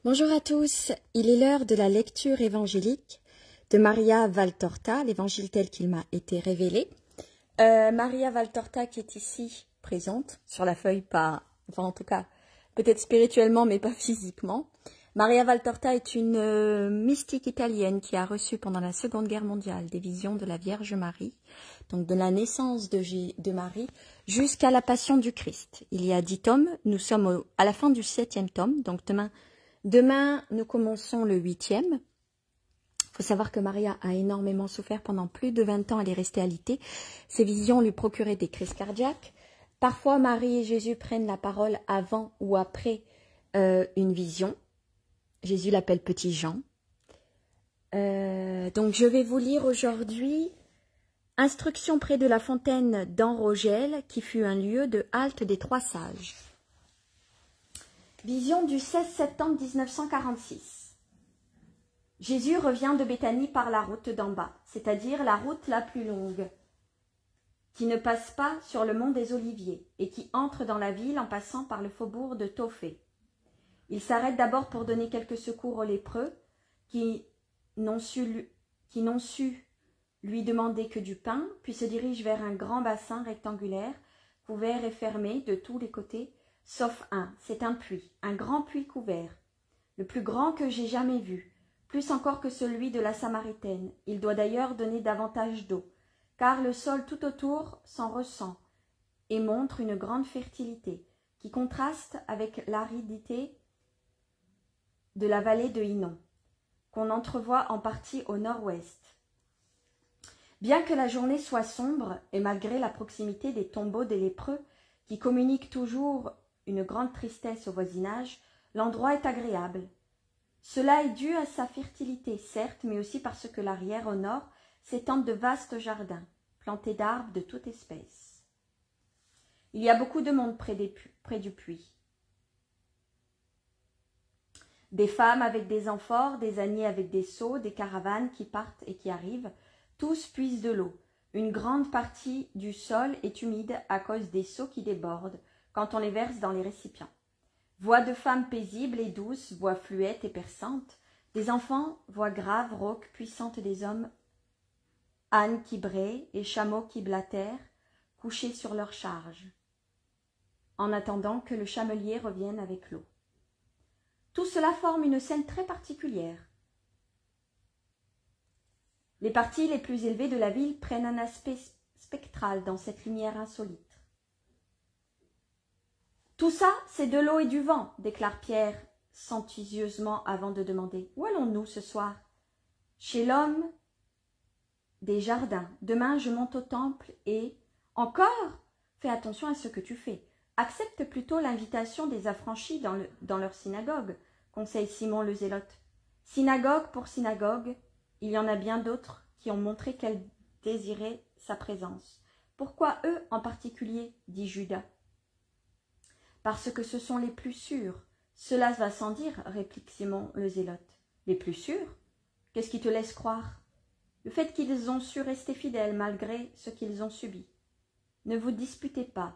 Bonjour à tous, il est l'heure de la lecture évangélique de Maria Valtorta, l'évangile tel qu'il m'a été révélé. Maria Valtorta qui est ici présente, sur la feuille, pas, enfin en tout cas, peut-être spirituellement mais pas physiquement. Maria Valtorta est une mystique italienne qui a reçu pendant la Seconde Guerre mondiale des visions de la Vierge Marie, donc de la naissance de Marie jusqu'à la Passion du Christ. Il y a 10 tomes, nous sommes à la fin du 7e tome, donc Demain, nous commençons le 8e. Il faut savoir que Maria a énormément souffert pendant plus de 20 ans. Elle est restée alitée. Ses visions lui procuraient des crises cardiaques. Parfois, Marie et Jésus prennent la parole avant ou après une vision. Jésus l'appelle Petit Jean. Donc, je vais vous lire aujourd'hui « Instruction près de la fontaine d'Enrogel, qui fut un lieu de halte des Trois Sages ». Vision du 16 septembre 1946. Jésus revient de Béthanie par la route d'en bas, c'est-à-dire la route la plus longue, qui ne passe pas sur le mont des Oliviers et qui entre dans la ville en passant par le faubourg de Tophée. Il s'arrête d'abord pour donner quelques secours aux lépreux qui n'ont su lui demander que du pain, puis se dirige vers un grand bassin rectangulaire, couvert et fermé de tous les côtés, sauf un, c'est un puits, un grand puits couvert, le plus grand que j'ai jamais vu, plus encore que celui de la Samaritaine. Il doit d'ailleurs donner davantage d'eau, car le sol tout autour s'en ressent et montre une grande fertilité, qui contraste avec l'aridité de la vallée de Hinnom, qu'on entrevoit en partie au nord-ouest. Bien que la journée soit sombre, et malgré la proximité des tombeaux des lépreux, qui communiquent toujours une grande tristesse au voisinage, l'endroit est agréable. Cela est dû à sa fertilité, certes, mais aussi parce que l'arrière, au nord, s'étendent de vastes jardins, plantés d'arbres de toute espèce. Il y a beaucoup de monde près du puits. Des femmes avec des amphores, des âniers avec des seaux, des caravanes qui partent et qui arrivent, tous puisent de l'eau. Une grande partie du sol est humide à cause des seaux qui débordent, quand on les verse dans les récipients. Voix de femmes paisibles et douces, voix fluettes et perçantes, des enfants, voix graves, rauques, puissantes des hommes, ânes qui braient et chameaux qui blatèrent, couchés sur leur charge, en attendant que le chamelier revienne avec l'eau. Tout cela forme une scène très particulière. Les parties les plus élevées de la ville prennent un aspect spectral dans cette lumière insolite. Tout ça, c'est de l'eau et du vent, déclare Pierre somptueusement avant de demander. Où allons-nous ce soir? Chez l'homme des jardins. Demain, je monte au temple et... Encore? Fais attention à ce que tu fais. Accepte plutôt l'invitation des affranchis dans leur synagogue, conseille Simon le Zélote. Synagogue pour synagogue, il y en a bien d'autres qui ont montré qu'elles désiraient sa présence. Pourquoi eux en particulier? Dit Judas. Parce que ce sont les plus sûrs. Cela va sans dire, réplique Simon le Zélote. Les plus sûrs? Qu'est-ce qui te laisse croire? Le fait qu'ils ont su rester fidèles malgré ce qu'ils ont subi. Ne vous disputez pas.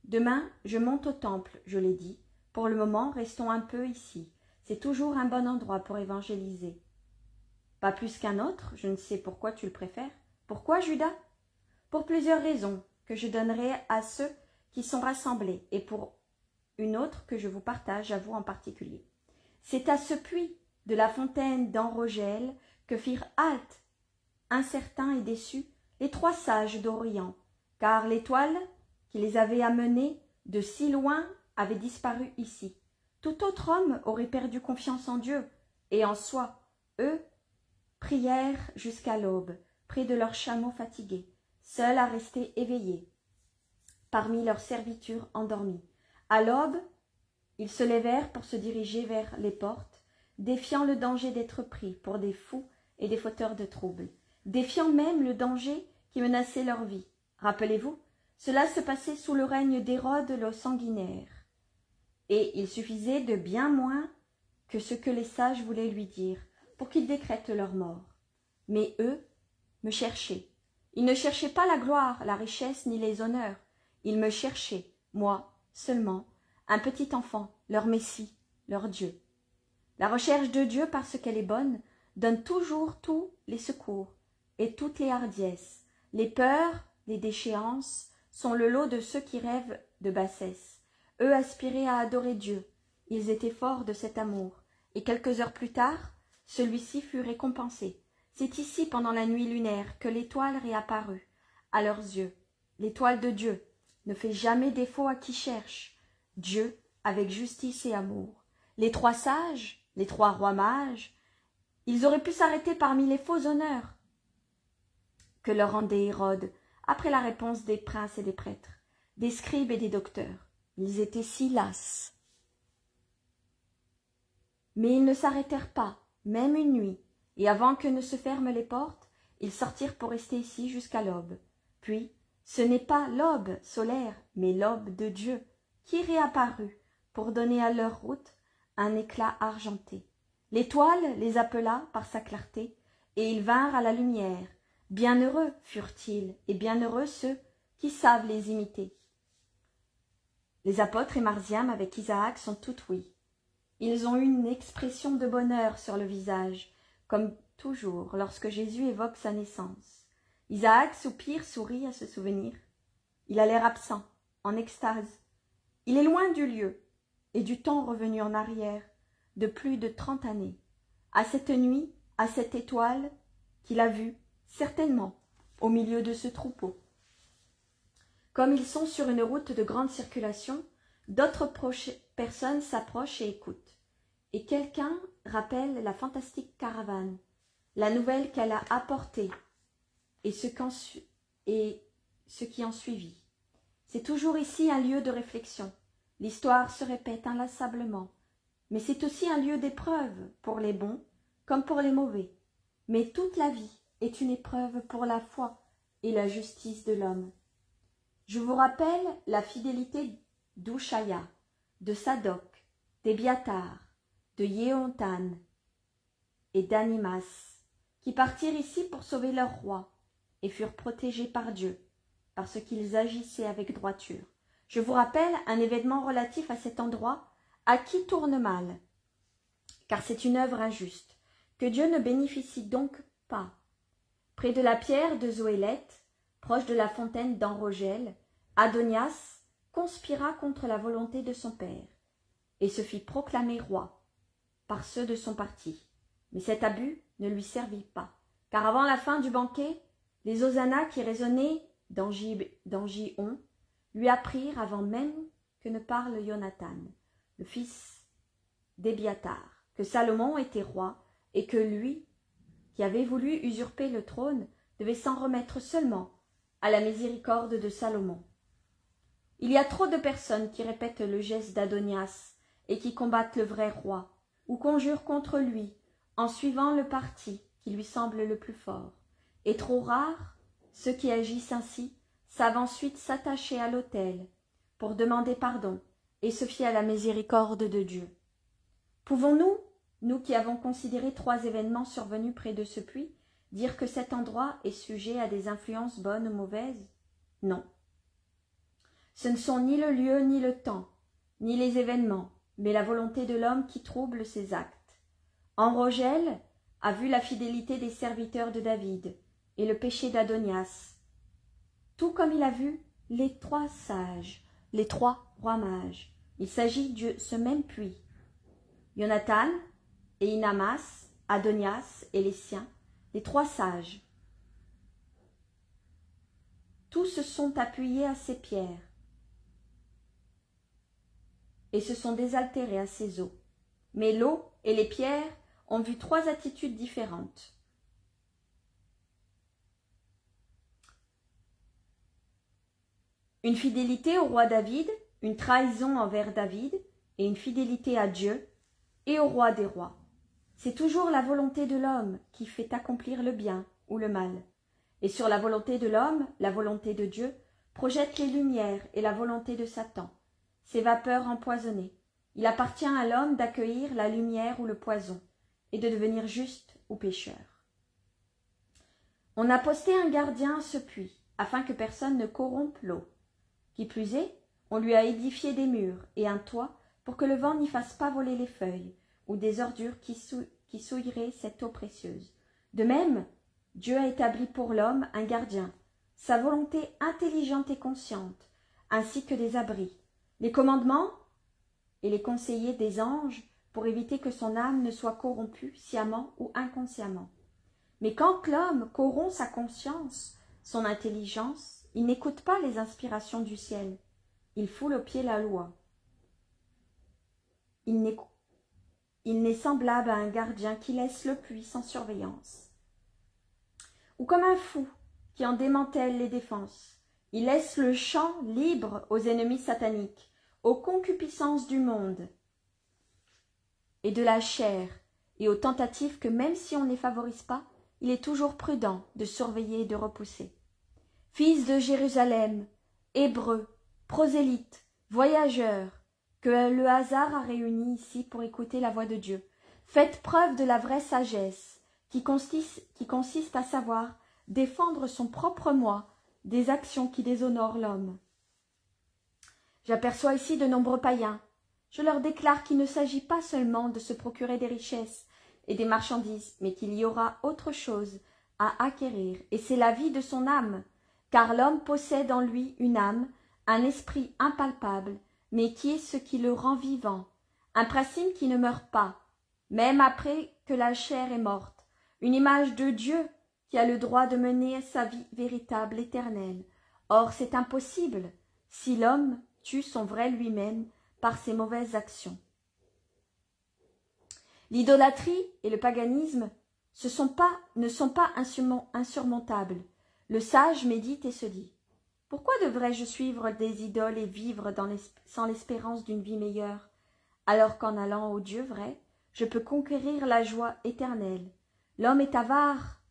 Demain, je monte au temple, je l'ai dit. Pour le moment, restons un peu ici. C'est toujours un bon endroit pour évangéliser. Pas plus qu'un autre, je ne sais pourquoi tu le préfères. Pourquoi, Judas? Pour plusieurs raisons que je donnerai à ceux qui sont rassemblés et pour une autre que je vous partage à vous en particulier. C'est à ce puits de la fontaine d'Enrogel que firent halte, incertains et déçus, les trois sages d'Orient, car l'étoile qui les avait amenés de si loin avait disparu ici. Tout autre homme aurait perdu confiance en Dieu et en soi. Eux prièrent jusqu'à l'aube, près de leurs chameaux fatigués, seuls à rester éveillés, parmi leurs servitures endormies. À l'aube, ils se levèrent pour se diriger vers les portes, défiant le danger d'être pris pour des fous et des fauteurs de troubles, défiant même le danger qui menaçait leur vie. Rappelez-vous, cela se passait sous le règne d'Hérode le sanguinaire, et il suffisait de bien moins que ce que les sages voulaient lui dire pour qu'il décrète leur mort. Mais eux me cherchaient. Ils ne cherchaient pas la gloire, la richesse ni les honneurs. Ils me cherchaient, moi, seulement, un petit enfant, leur Messie, leur Dieu. La recherche de Dieu, parce qu'elle est bonne, donne toujours tous les secours et toutes les hardiesses. Les peurs, les déchéances sont le lot de ceux qui rêvent de bassesse. Eux aspiraient à adorer Dieu. Ils étaient forts de cet amour. Et quelques heures plus tard, celui-ci fut récompensé. C'est ici, pendant la nuit lunaire, que l'étoile réapparut à leurs yeux. L'étoile de Dieu ne fait jamais défaut à qui cherche. Dieu avec justice et amour. Les trois sages, les trois rois mages, ils auraient pu s'arrêter parmi les faux honneurs que leur rendait Hérode, après la réponse des princes et des prêtres, des scribes et des docteurs. Ils étaient si las. Mais ils ne s'arrêtèrent pas, même une nuit, et avant que ne se ferment les portes, ils sortirent pour rester ici jusqu'à l'aube. Puis, ce n'est pas l'aube solaire, mais l'aube de Dieu, qui réapparut pour donner à leur route un éclat argenté. L'étoile les appela par sa clarté, et ils vinrent à la lumière. Bienheureux furent-ils, et bienheureux ceux qui savent les imiter. Les apôtres et Marziam avec Isaac sont tout oui. Ils ont une expression de bonheur sur le visage, comme toujours lorsque Jésus évoque sa naissance. Isaac soupire, sourit à ce souvenir. Il a l'air absent, en extase. Il est loin du lieu et du temps revenu en arrière de plus de 30 années, à cette nuit, à cette étoile qu'il a vue, certainement, au milieu de ce troupeau. Comme ils sont sur une route de grande circulation, d'autres personnes s'approchent et écoutent. Et quelqu'un rappelle la fantastique caravane, la nouvelle qu'elle a apportée et ce qui en suivit. C'est toujours ici un lieu de réflexion. L'histoire se répète inlassablement, mais c'est aussi un lieu d'épreuve pour les bons comme pour les mauvais. Mais toute la vie est une épreuve pour la foi et la justice de l'homme. Je vous rappelle la fidélité d'Ushaya, de Sadoc, d'Ebiatar, de Yehontan et d'Animas, qui partirent ici pour sauver leur roi et furent protégés par Dieu, parce qu'ils agissaient avec droiture. Je vous rappelle un événement relatif à cet endroit à qui tourne mal, car c'est une œuvre injuste, que Dieu ne bénéficie donc pas. Près de la pierre de Zoélette, proche de la fontaine d'Enrogel, Adonias conspira contre la volonté de son père, et se fit proclamer roi par ceux de son parti. Mais cet abus ne lui servit pas, car avant la fin du banquet, les hosannas qui résonnaient dans Gion lui apprirent avant même que ne parle Jonathan, le fils d'Ebiatar, que Salomon était roi et que lui, qui avait voulu usurper le trône, devait s'en remettre seulement à la miséricorde de Salomon. Il y a trop de personnes qui répètent le geste d'Adonias et qui combattent le vrai roi, ou conjurent contre lui en suivant le parti qui lui semble le plus fort. Et trop rares, ceux qui agissent ainsi, savent ensuite s'attacher à l'autel pour demander pardon et se fier à la miséricorde de Dieu. Pouvons-nous, nous qui avons considéré 3 événements survenus près de ce puits, dire que cet endroit est sujet à des influences bonnes ou mauvaises? Non. Ce ne sont ni le lieu ni le temps, ni les événements, mais la volonté de l'homme qui trouble ses actes. Enrogel a vu la fidélité des serviteurs de David et le péché d'Adonias, tout comme il a vu les 3 sages, les 3 rois mages. Il s'agit de ce même puits. Jonathan et Inamas, Adonias et les siens, les 3 sages. Tous se sont appuyés à ces pierres et se sont désaltérés à ces eaux. Mais l'eau et les pierres ont vu 3 attitudes différentes. Une fidélité au roi David, une trahison envers David et une fidélité à Dieu et au roi des rois. C'est toujours la volonté de l'homme qui fait accomplir le bien ou le mal. Et sur la volonté de l'homme, la volonté de Dieu, projette les lumières et la volonté de Satan, ses vapeurs empoisonnées. Il appartient à l'homme d'accueillir la lumière ou le poison, et de devenir juste ou pécheur. On a posté un gardien à ce puits, afin que personne ne corrompe l'eau. Qui plus est, on lui a édifié des murs et un toit pour que le vent n'y fasse pas voler les feuilles, ou des ordures qui souilleraient cette eau précieuse. De même, Dieu a établi pour l'homme un gardien, sa volonté intelligente et consciente, ainsi que des abris, les commandements et les conseillers des anges pour éviter que son âme ne soit corrompue sciemment ou inconsciemment. Mais quand l'homme corrompt sa conscience, son intelligence, il n'écoute pas les inspirations du ciel, il foule aux pieds la loi. Il n'est semblable à un gardien qui laisse le puits sans surveillance, ou comme un fou qui en démantèle les défenses. Il laisse le champ libre aux ennemis sataniques, aux concupiscences du monde et de la chair, et aux tentatives que même si on ne les favorise pas, il est toujours prudent de surveiller et de repousser. Fils de Jérusalem, Hébreux, prosélytes, voyageurs, que le hasard a réunis ici pour écouter la voix de Dieu, faites preuve de la vraie sagesse, qui consiste à savoir défendre son propre moi des actions qui déshonorent l'homme. J'aperçois ici de nombreux païens. Je leur déclare qu'il ne s'agit pas seulement de se procurer des richesses et des marchandises, mais qu'il y aura autre chose à acquérir, et c'est la vie de son âme, car l'homme possède en lui une âme, un esprit impalpable, mais qui est ce qui le rend vivant, un principe qui ne meurt pas, même après que la chair est morte, une image de Dieu qui a le droit de mener sa vie véritable, éternelle. Or c'est impossible si l'homme tue son vrai lui-même par ses mauvaises actions. L'idolâtrie et le paganisme ne sont pas insurmontables. Le sage médite et se dit: pourquoi devrais-je suivre des idoles et vivre sans l'espérance d'une vie meilleure, alors qu'en allant au Dieu vrai, je peux conquérir la joie éternelle? L'homme est avare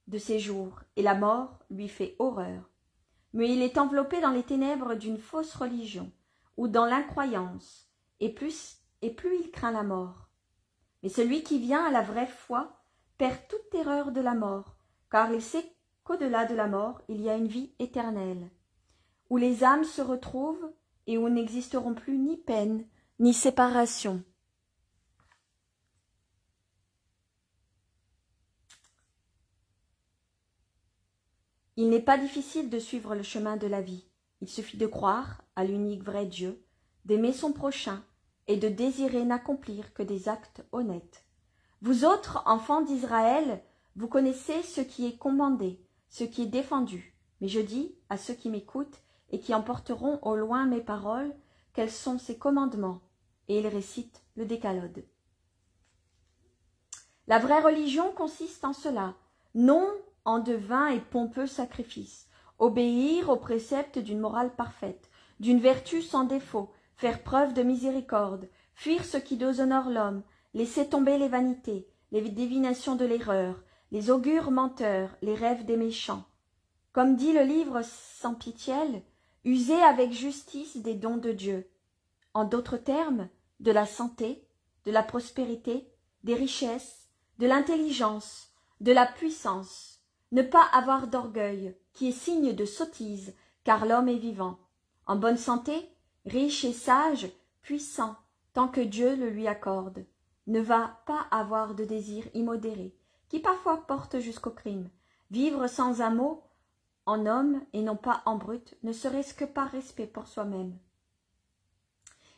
de ses jours, et la mort lui fait horreur. Mais il est enveloppé dans les ténèbres d'une fausse religion, ou dans l'incroyance, et plus il craint la mort. Mais celui qui vient à la vraie foi perd toute terreur de la mort, car il sait qu'au-delà de la mort, il y a une vie éternelle, où les âmes se retrouvent et où n'existeront plus ni peine, ni séparation. Il n'est pas difficile de suivre le chemin de la vie. Il suffit de croire à l'unique vrai Dieu, d'aimer son prochain et de désirer n'accomplir que des actes honnêtes. Vous autres, enfants d'Israël, vous connaissez ce qui est commandé, ce qui est défendu. Mais je dis à ceux qui m'écoutent et qui emporteront au loin mes paroles, quels sont ces commandements, et ils récitent le Décalogue. La vraie religion consiste en cela, non en de vains et pompeux sacrifices, obéir aux préceptes d'une morale parfaite, d'une vertu sans défaut, faire preuve de miséricorde, fuir ce qui déshonore l'homme, laisser tomber les vanités, les divinations de l'erreur, les augures menteurs, les rêves des méchants. Comme dit le livre Sampitiel, user avec justice des dons de Dieu. En d'autres termes, de la santé, de la prospérité, des richesses, de l'intelligence, de la puissance. Ne pas avoir d'orgueil, qui est signe de sottise, car l'homme est vivant. En bonne santé, riche et sage, puissant, tant que Dieu le lui accorde. Ne va pas avoir de désirs immodérés, qui parfois portent jusqu'au crime. Vivre sans un mot, en homme et non pas en brute, ne serait-ce que par respect pour soi-même.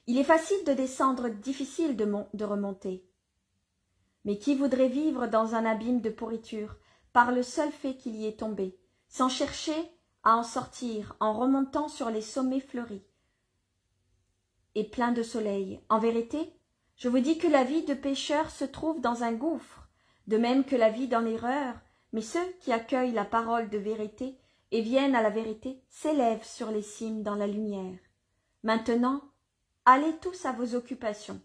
Il est facile de descendre, difficile de remonter. Mais qui voudrait vivre dans un abîme de pourriture, par le seul fait qu'il y est tombé, sans chercher à en sortir, en remontant sur les sommets fleuris et pleins de soleil? En vérité, je vous dis que la vie de pécheur se trouve dans un gouffre, de même que la vie dans l'erreur, mais ceux qui accueillent la parole de vérité et viennent à la vérité s'élèvent sur les cimes dans la lumière. Maintenant, allez tous à vos occupations,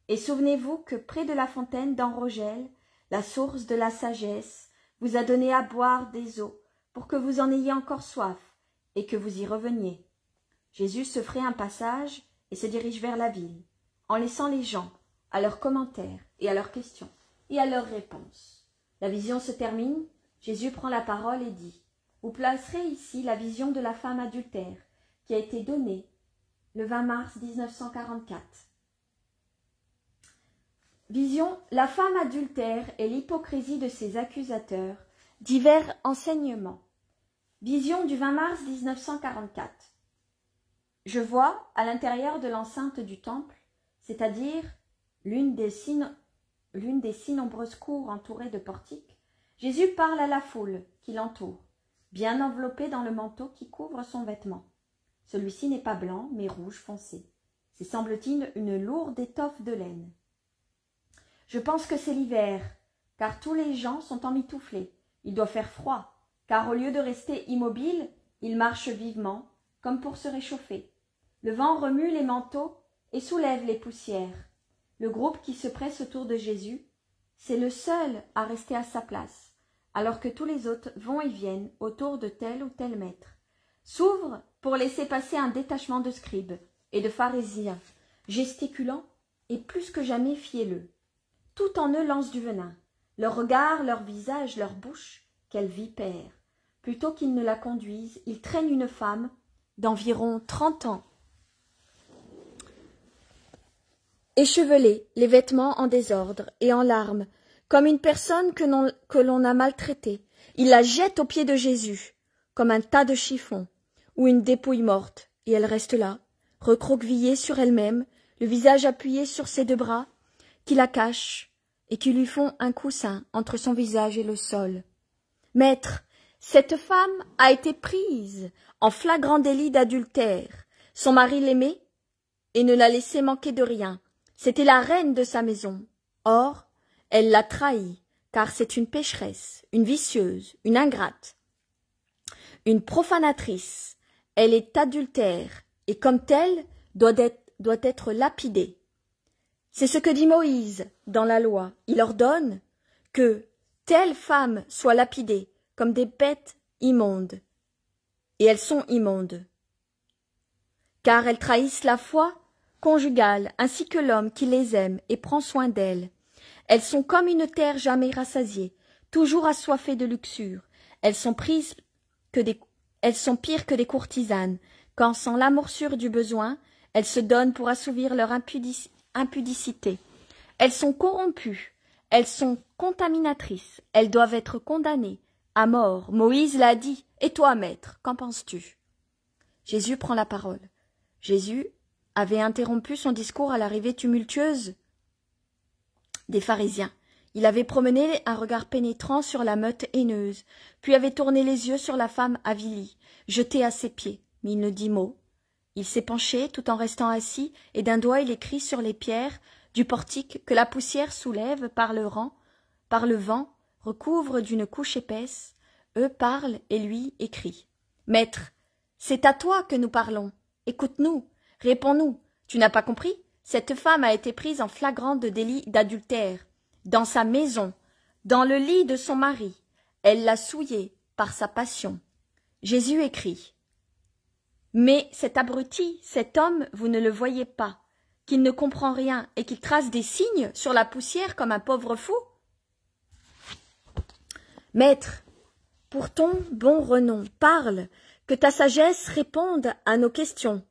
et souvenez-vous que près de la fontaine d'Enrogel, la source de la sagesse, vous a donné à boire des eaux, pour que vous en ayez encore soif, et que vous y reveniez. Jésus se ferait un passage et se dirige vers la ville, en laissant les gens à leurs commentaires et à leurs questions et à leurs réponses. La vision se termine, Jésus prend la parole et dit: vous placerez ici la vision de la femme adultère, qui a été donnée le 20 mars 1944. Vision, la femme adultère et l'hypocrisie de ses accusateurs. Divers enseignements. Vision du 20 mars 1944. Je vois, à l'intérieur de l'enceinte du temple, c'est-à-dire l'une des si nombreuses cours entourées de portiques, Jésus parle à la foule qui l'entoure, bien enveloppé dans le manteau qui couvre son vêtement. Celui-ci n'est pas blanc, mais rouge foncé. C'est, semble-t-il, une lourde étoffe de laine. Je pense que c'est l'hiver, car tous les gens sont emmitouflés. Il doit faire froid, car au lieu de rester immobile, ils marchent vivement, comme pour se réchauffer. Le vent remue les manteaux et soulève les poussières. Le groupe qui se presse autour de Jésus, c'est le seul à rester à sa place, alors que tous les autres vont et viennent autour de tel ou tel maître. S'ouvre pour laisser passer un détachement de scribes et de pharisiens, gesticulant et plus que jamais fielleux. Tout en eux lance du venin. Leur regard, leur visage, leur bouche, quels vipères. Plutôt qu'ils ne la conduisent, ils traînent une femme d'environ 30 ans, échevelée, les vêtements en désordre et en larmes, comme une personne que l'on a maltraitée. Ils la jettent aux pieds de Jésus, comme un tas de chiffons ou une dépouille morte, et elle reste là, recroquevillée sur elle-même, le visage appuyé sur ses deux bras, qui la cachent et qui lui font un coussin entre son visage et le sol. « Maître, cette femme a été prise en flagrant délit d'adultère. Son mari l'aimait et ne la laissait manquer de rien. C'était la reine de sa maison. Or, elle l'a trahi, car c'est une pécheresse, une vicieuse, une ingrate, une profanatrice. Elle est adultère et comme telle doit être lapidée. C'est ce que dit Moïse dans la loi. Il ordonne que telle femme soit lapidée comme des bêtes immondes. Et elles sont immondes, car elles trahissent la foi conjugale ainsi que l'homme qui les aime et prend soin d'elles. Elles sont comme une terre jamais rassasiée, toujours assoiffée de luxure. Elles sont pires que des courtisanes, quand sans l'amorsure du besoin, elles se donnent pour assouvir leur impudicité. Elles sont corrompues, elles sont contaminatrices, elles doivent être condamnées à mort. Moïse l'a dit. Et toi, maître, qu'en penses-tu? Jésus prend la parole. Jésus avait interrompu son discours à l'arrivée tumultueuse des pharisiens. Il avait promené un regard pénétrant sur la meute haineuse, puis avait tourné les yeux sur la femme avilie, jetée à ses pieds. Mais il ne dit mot. Il s'est penché tout en restant assis, et d'un doigt il écrit sur les pierres du portique que la poussière soulève par le vent, recouvre d'une couche épaisse. Eux parlent et lui écrit. Maître, c'est à toi que nous parlons. Écoute-nous, réponds-nous. Tu n'as pas compris? Cette femme a été prise en flagrant de délit d'adultère, dans sa maison, dans le lit de son mari. Elle l'a souillé par sa passion. Jésus écrit. Mais cet abruti, cet homme, vous ne le voyez pas, qu'il ne comprend rien et qu'il trace des signes sur la poussière comme un pauvre fou? Maître, pour ton bon renom, parle, que ta sagesse réponde à nos questions.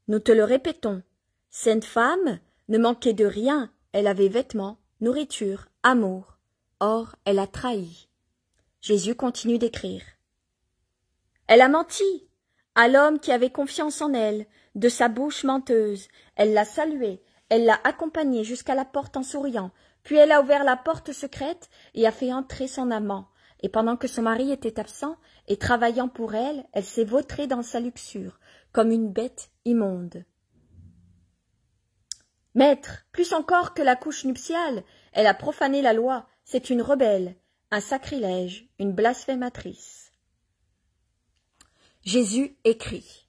Nous te le répétons, cette femme ne manquait de rien, elle avait vêtements, nourriture, amour. Or, elle a trahi. Jésus continue d'écrire. Elle a menti à l'homme qui avait confiance en elle, de sa bouche menteuse. Elle l'a salué, elle l'a accompagné jusqu'à la porte en souriant, puis elle a ouvert la porte secrète et a fait entrer son amant. Et pendant que son mari était absent et travaillant pour elle, elle s'est vautrée dans sa luxure, comme une bête immonde. Maître, plus encore que la couche nuptiale, elle a profané la loi, c'est une rebelle, un sacrilège, une blasphématrice. Jésus écrit.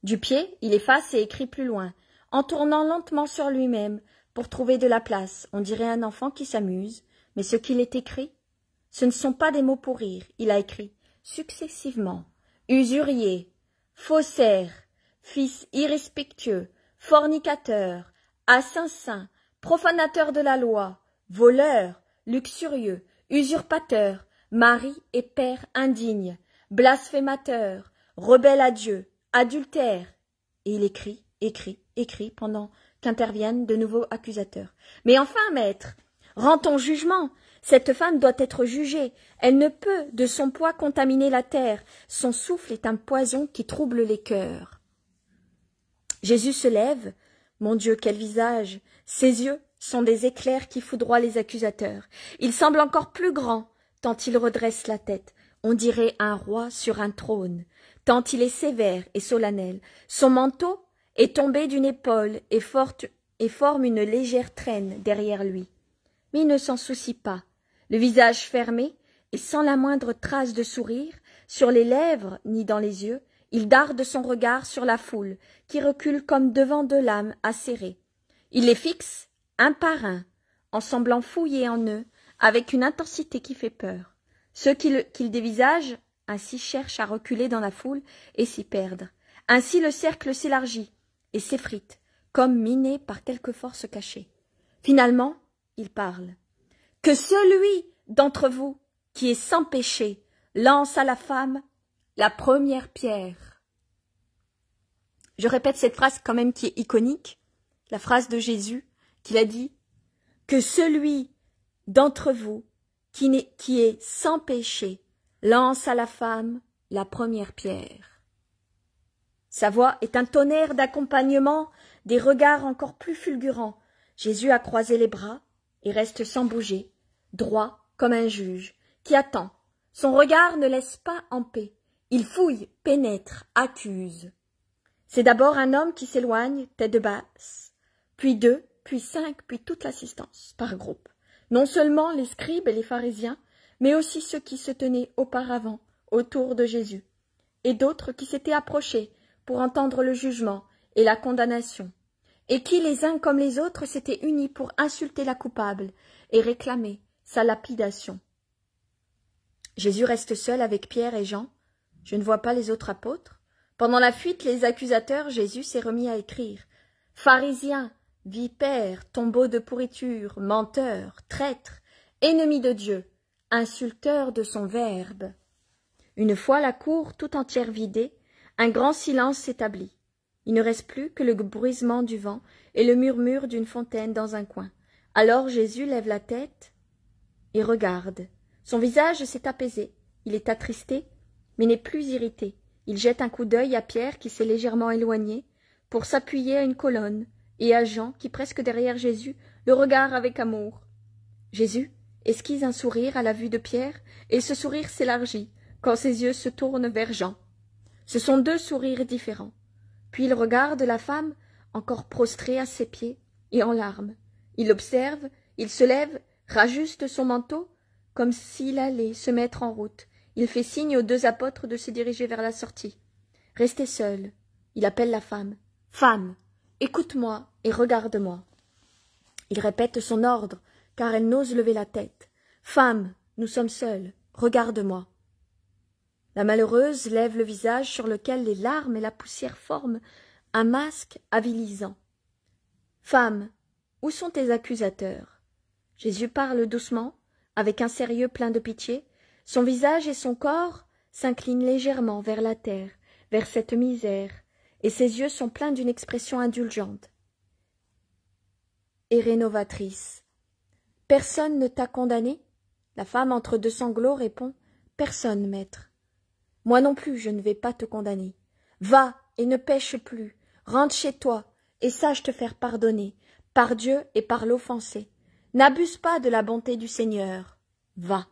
Du pied, il efface et écrit plus loin, en tournant lentement sur lui-même pour trouver de la place. On dirait un enfant qui s'amuse, mais ce qu'il est écrit, ce ne sont pas des mots pour rire. Il a écrit successivement usurier, faussaire, fils irrespectueux, fornicateur, assassin, profanateur de la loi, voleur, luxurieux, usurpateur, mari et père indigne, blasphémateur, rebelle à Dieu, adultère. Et il écrit pendant qu'interviennent de nouveaux accusateurs. « Mais enfin, maître, rends ton jugement. Cette femme doit être jugée. Elle ne peut, de son poids, contaminer la terre. Son souffle est un poison qui trouble les cœurs. » Jésus se lève. Mon Dieu, quel visage! Ses yeux sont des éclairs qui foudroient les accusateurs. Il semble encore plus grand, tant il redresse la tête. On dirait un roi sur un trône, tant il est sévère et solennel. Son manteau est tombé d'une épaule et forme une légère traîne derrière lui. Mais il ne s'en soucie pas. Le visage fermé et sans la moindre trace de sourire, sur les lèvres ni dans les yeux, il darde son regard sur la foule, qui recule comme devant deux lames acérées. Il les fixe, un par un, en semblant fouiller en eux, avec une intensité qui fait peur. Ceux qu'il dévisage, ainsi cherchent à reculer dans la foule et s'y perdre. Ainsi le cercle s'élargit et s'effrite, comme miné par quelque force cachée. Finalement, il parle. « Que celui d'entre vous qui est sans péché lance à la femme la première pierre. » Je répète cette phrase quand même qui est iconique, la phrase de Jésus qu'il a dit « Que celui d'entre vous qui est sans péché lance à la femme la première pierre. » Sa voix est un tonnerre d'accompagnement, des regards encore plus fulgurants. Jésus a croisé les bras et reste sans bouger, droit comme un juge, qui attend. Son regard ne laisse pas en paix. Il fouille, pénètre, accuse. C'est d'abord un homme qui s'éloigne, tête basse, puis deux, puis cinq, puis toute l'assistance, par groupe. Non seulement les scribes et les pharisiens, mais aussi ceux qui se tenaient auparavant autour de Jésus, et d'autres qui s'étaient approchés pour entendre le jugement et la condamnation, et qui, les uns comme les autres, s'étaient unis pour insulter la coupable et réclamer sa lapidation. Jésus reste seul avec Pierre et Jean. Je ne vois pas les autres apôtres. Pendant la fuite, les accusateurs, Jésus s'est remis à écrire. « Pharisiens, vipères, tombeaux de pourriture, menteurs, traîtres, ennemis de Dieu, insulteurs de son verbe. » Une fois la cour tout entière vidée, un grand silence s'établit. Il ne reste plus que le bruissement du vent et le murmure d'une fontaine dans un coin. Alors Jésus lève la tête et regarde. Son visage s'est apaisé. Il est attristé, mais n'est plus irrité. Il jette un coup d'œil à Pierre qui s'est légèrement éloigné pour s'appuyer à une colonne, et à Jean qui, presque derrière Jésus, le regarde avec amour. Jésus esquisse un sourire à la vue de Pierre, et ce sourire s'élargit quand ses yeux se tournent vers Jean. Ce sont deux sourires différents. Puis il regarde la femme, encore prostrée à ses pieds et en larmes. Il observe, il se lève, rajuste son manteau, comme s'il allait se mettre en route. Il fait signe aux deux apôtres de se diriger vers la sortie. Resté seul, il appelle la femme. « Femme, écoute-moi et regarde-moi. » Il répète son ordre, car elle n'ose lever la tête. « Femme, nous sommes seuls, regarde-moi. » La malheureuse lève le visage sur lequel les larmes et la poussière forment un masque avilisant. « Femme, où sont tes accusateurs ?» Jésus parle doucement, avec un sérieux plein de pitié. Son visage et son corps s'inclinent légèrement vers la terre, vers cette misère, et ses yeux sont pleins d'une expression indulgente et rénovatrice. « Personne ne t'a condamné ?» La femme, entre deux sanglots, répond. « Personne, maître. » « Moi non plus, je ne vais pas te condamner. Va et ne pêche plus, rentre chez toi et sache te faire pardonner, par Dieu et par l'offensé. N'abuse pas de la bonté du Seigneur. Va. »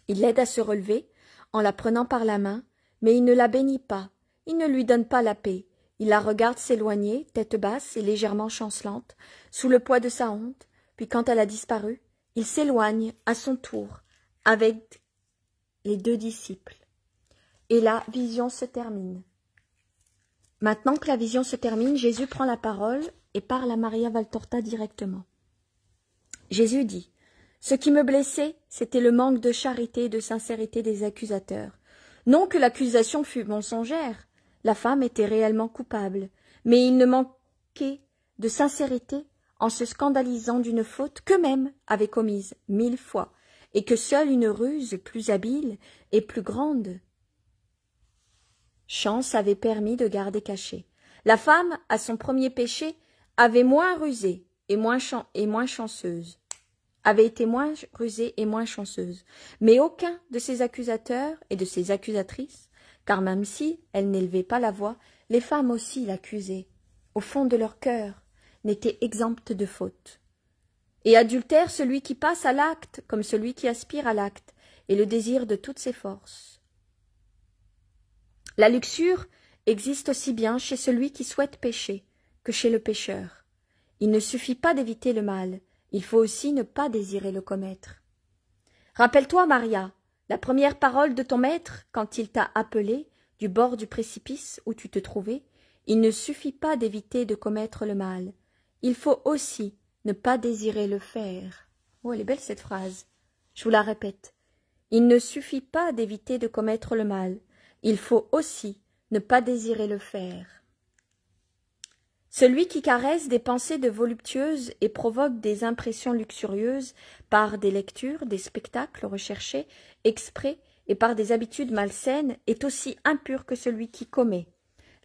Il l'aide à se relever, en la prenant par la main, mais il ne la bénit pas, il ne lui donne pas la paix. Il la regarde s'éloigner, tête basse et légèrement chancelante, sous le poids de sa honte, puis quand elle a disparu, il s'éloigne à son tour, avec les deux disciples. Et la vision se termine. Maintenant que la vision se termine, Jésus prend la parole et parle à Maria Valtorta directement. Jésus dit « Ce qui me blessait, c'était le manque de charité et de sincérité des accusateurs. Non que l'accusation fût mensongère, la femme était réellement coupable, mais il ne manquait de sincérité en se scandalisant d'une faute qu'eux-mêmes avaient commise 1000 fois, et que seule une ruse plus habile et plus grande chance avait permis de garder caché. La femme, à son premier péché, avait moins rusée et moins chanceuse. Avait été moins rusée et moins chanceuse. Mais aucun de ses accusateurs et de ses accusatrices, car même si elles n'élevaient pas la voix, les femmes aussi l'accusaient, au fond de leur cœur, n'étaient exemptes de faute. Et adultère celui qui passe à l'acte comme celui qui aspire à l'acte, et le désir de toutes ses forces. La luxure existe aussi bien chez celui qui souhaite pécher que chez le pécheur. Il ne suffit pas d'éviter le mal, il faut aussi ne pas désirer le commettre. Rappelle-toi, Maria, la première parole de ton maître quand il t'a appelé du bord du précipice où tu te trouvais. Il ne suffit pas d'éviter de commettre le mal, il faut aussi ne pas désirer le faire. Oh, elle est belle cette phrase. Je vous la répète. Il ne suffit pas d'éviter de commettre le mal, il faut aussi ne pas désirer le faire. Celui qui caresse des pensées de voluptueuses et provoque des impressions luxurieuses par des lectures, des spectacles recherchés, exprès et par des habitudes malsaines est aussi impur que celui qui commet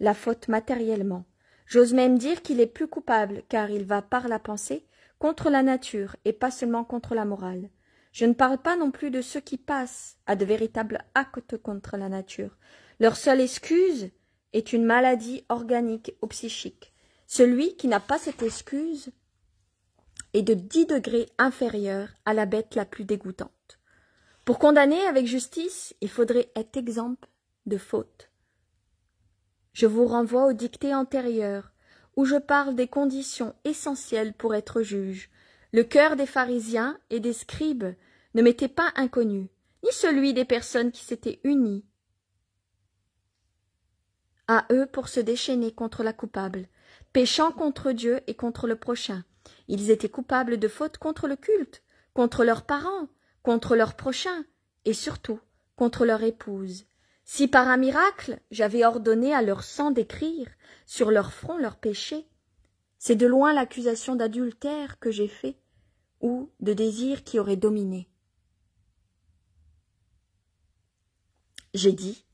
la faute matériellement. J'ose même dire qu'il est plus coupable, car il va par la pensée contre la nature et pas seulement contre la morale. Je ne parle pas non plus de ceux qui passent à de véritables actes contre la nature. Leur seule excuse est une maladie organique ou psychique. Celui qui n'a pas cette excuse est de 10 degrés inférieur à la bête la plus dégoûtante. Pour condamner avec justice, il faudrait être exempt de faute. Je vous renvoie au dicté antérieur, où je parle des conditions essentielles pour être juge. Le cœur des pharisiens et des scribes ne m'était pas inconnu, ni celui des personnes qui s'étaient unies à eux pour se déchaîner contre la coupable, péchant contre Dieu et contre le prochain. Ils étaient coupables de fautes contre le culte, contre leurs parents, contre leurs prochains, et surtout contre leur épouse. Si par un miracle j'avais ordonné à leur sang d'écrire sur leur front leurs péchés, c'est de loin l'accusation d'adultère que j'ai fait, ou de désir qui aurait dominé. J'ai dit,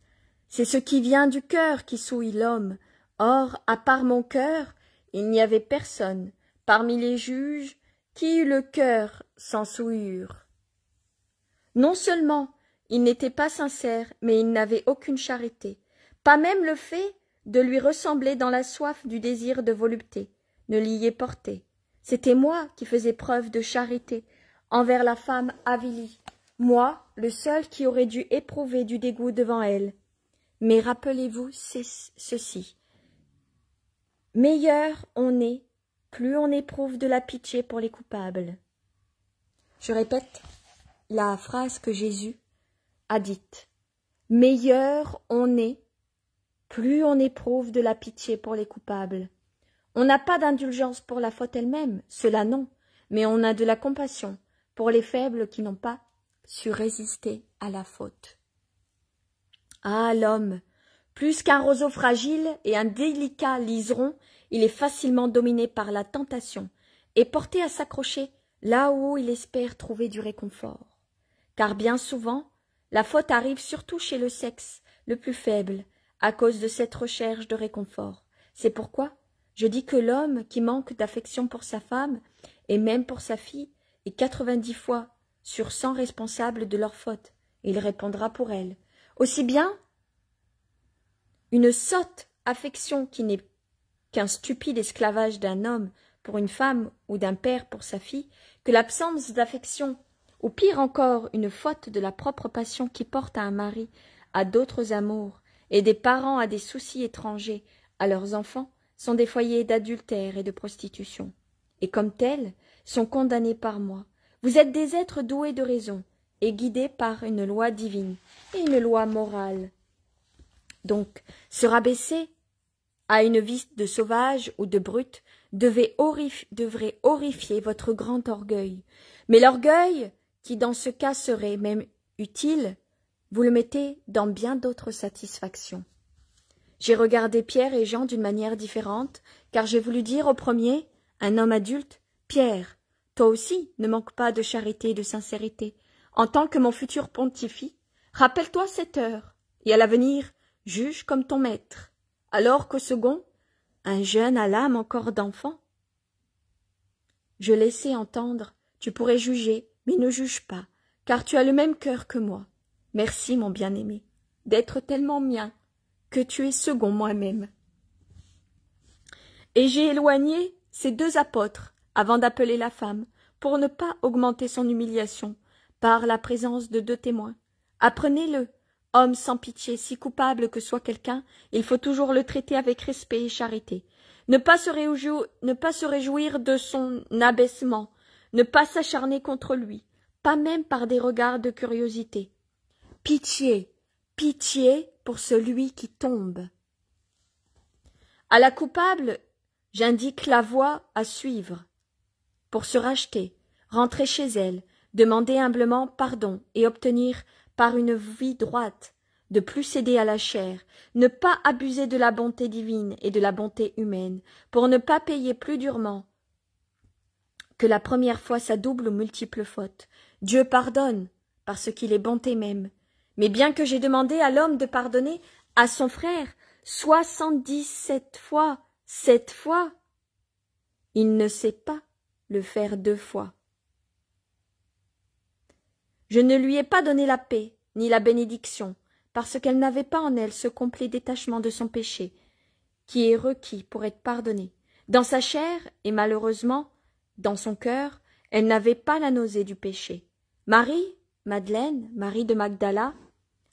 c'est ce qui vient du cœur qui souille l'homme. Or, à part mon cœur, il n'y avait personne, parmi les juges, qui eût le cœur sans souillure. Non seulement il n'était pas sincère, mais il n'avait aucune charité, pas même le fait de lui ressembler dans la soif du désir de volupté, ne l'y est porté. C'était moi qui faisais preuve de charité envers la femme avilie, moi, le seul qui aurait dû éprouver du dégoût devant elle. Mais rappelez-vous ceci. Meilleur on est, plus on éprouve de la pitié pour les coupables. Je répète la phrase que Jésus a dite. Meilleur on est, plus on éprouve de la pitié pour les coupables. On n'a pas d'indulgence pour la faute elle-même, cela non, mais on a de la compassion pour les faibles qui n'ont pas su résister à la faute. Ah, l'homme, plus qu'un roseau fragile et un délicat liseron, il est facilement dominé par la tentation et porté à s'accrocher là où il espère trouver du réconfort. Car bien souvent, la faute arrive surtout chez le sexe le plus faible, à cause de cette recherche de réconfort. C'est pourquoi je dis que l'homme qui manque d'affection pour sa femme, et même pour sa fille, est 90 fois sur 100 responsable de leur faute, et il répondra pour elle. Aussi bien une sotte affection qui n'est qu'un stupide esclavage d'un homme pour une femme ou d'un père pour sa fille, que l'absence d'affection, ou pire encore une faute de la propre passion qui porte à un mari à d'autres amours, et des parents à des soucis étrangers à leurs enfants, sont des foyers d'adultère et de prostitution, et comme tels sont condamnés par moi. Vous êtes des êtres doués de raison, et guidés par une loi divine et une loi morale. Donc, se rabaisser à une vie de sauvage ou de brute devrait horrifier votre grand orgueil. Mais l'orgueil, qui dans ce cas serait même utile, vous le mettez dans bien d'autres satisfactions. J'ai regardé Pierre et Jean d'une manière différente, car j'ai voulu dire au premier, un homme adulte, « Pierre, toi aussi ne manque pas de charité et de sincérité. En tant que mon futur pontife, rappelle-toi cette heure, et à l'avenir, juge comme ton maître. » Alors qu'au second, un jeune à l'âme encore d'enfant, Je laissais entendre, tu pourrais juger, mais ne juge pas, car tu as le même cœur que moi. Merci, mon bien-aimé, d'être tellement mien, que tu es second moi-même. Et j'ai éloigné ces deux apôtres, avant d'appeler la femme, pour ne pas augmenter son humiliation, par la présence de deux témoins. Apprenez-le, homme sans pitié, si coupable que soit quelqu'un, il faut toujours le traiter avec respect et charité. Ne pas se réjouir de son abaissement, ne pas s'acharner contre lui, pas même par des regards de curiosité. Pitié, pitié pour celui qui tombe. À la coupable, j'indique la voie à suivre. Pour se racheter, rentrer chez elle, demander humblement pardon et obtenir par une vie droite, de plus céder à la chair, ne pas abuser de la bonté divine et de la bonté humaine, pour ne pas payer plus durement que la première fois sa double ou multiple faute. Dieu pardonne, parce qu'il est bonté même. Mais bien que j'ai demandé à l'homme de pardonner à son frère 77 fois, 7 fois, il ne sait pas le faire 2 fois. Je ne lui ai pas donné la paix, ni la bénédiction, parce qu'elle n'avait pas en elle ce complet détachement de son péché, qui est requis pour être pardonné. Dans sa chair, et malheureusement, dans son cœur, elle n'avait pas la nausée du péché. Marie, Madeleine, Marie de Magdala,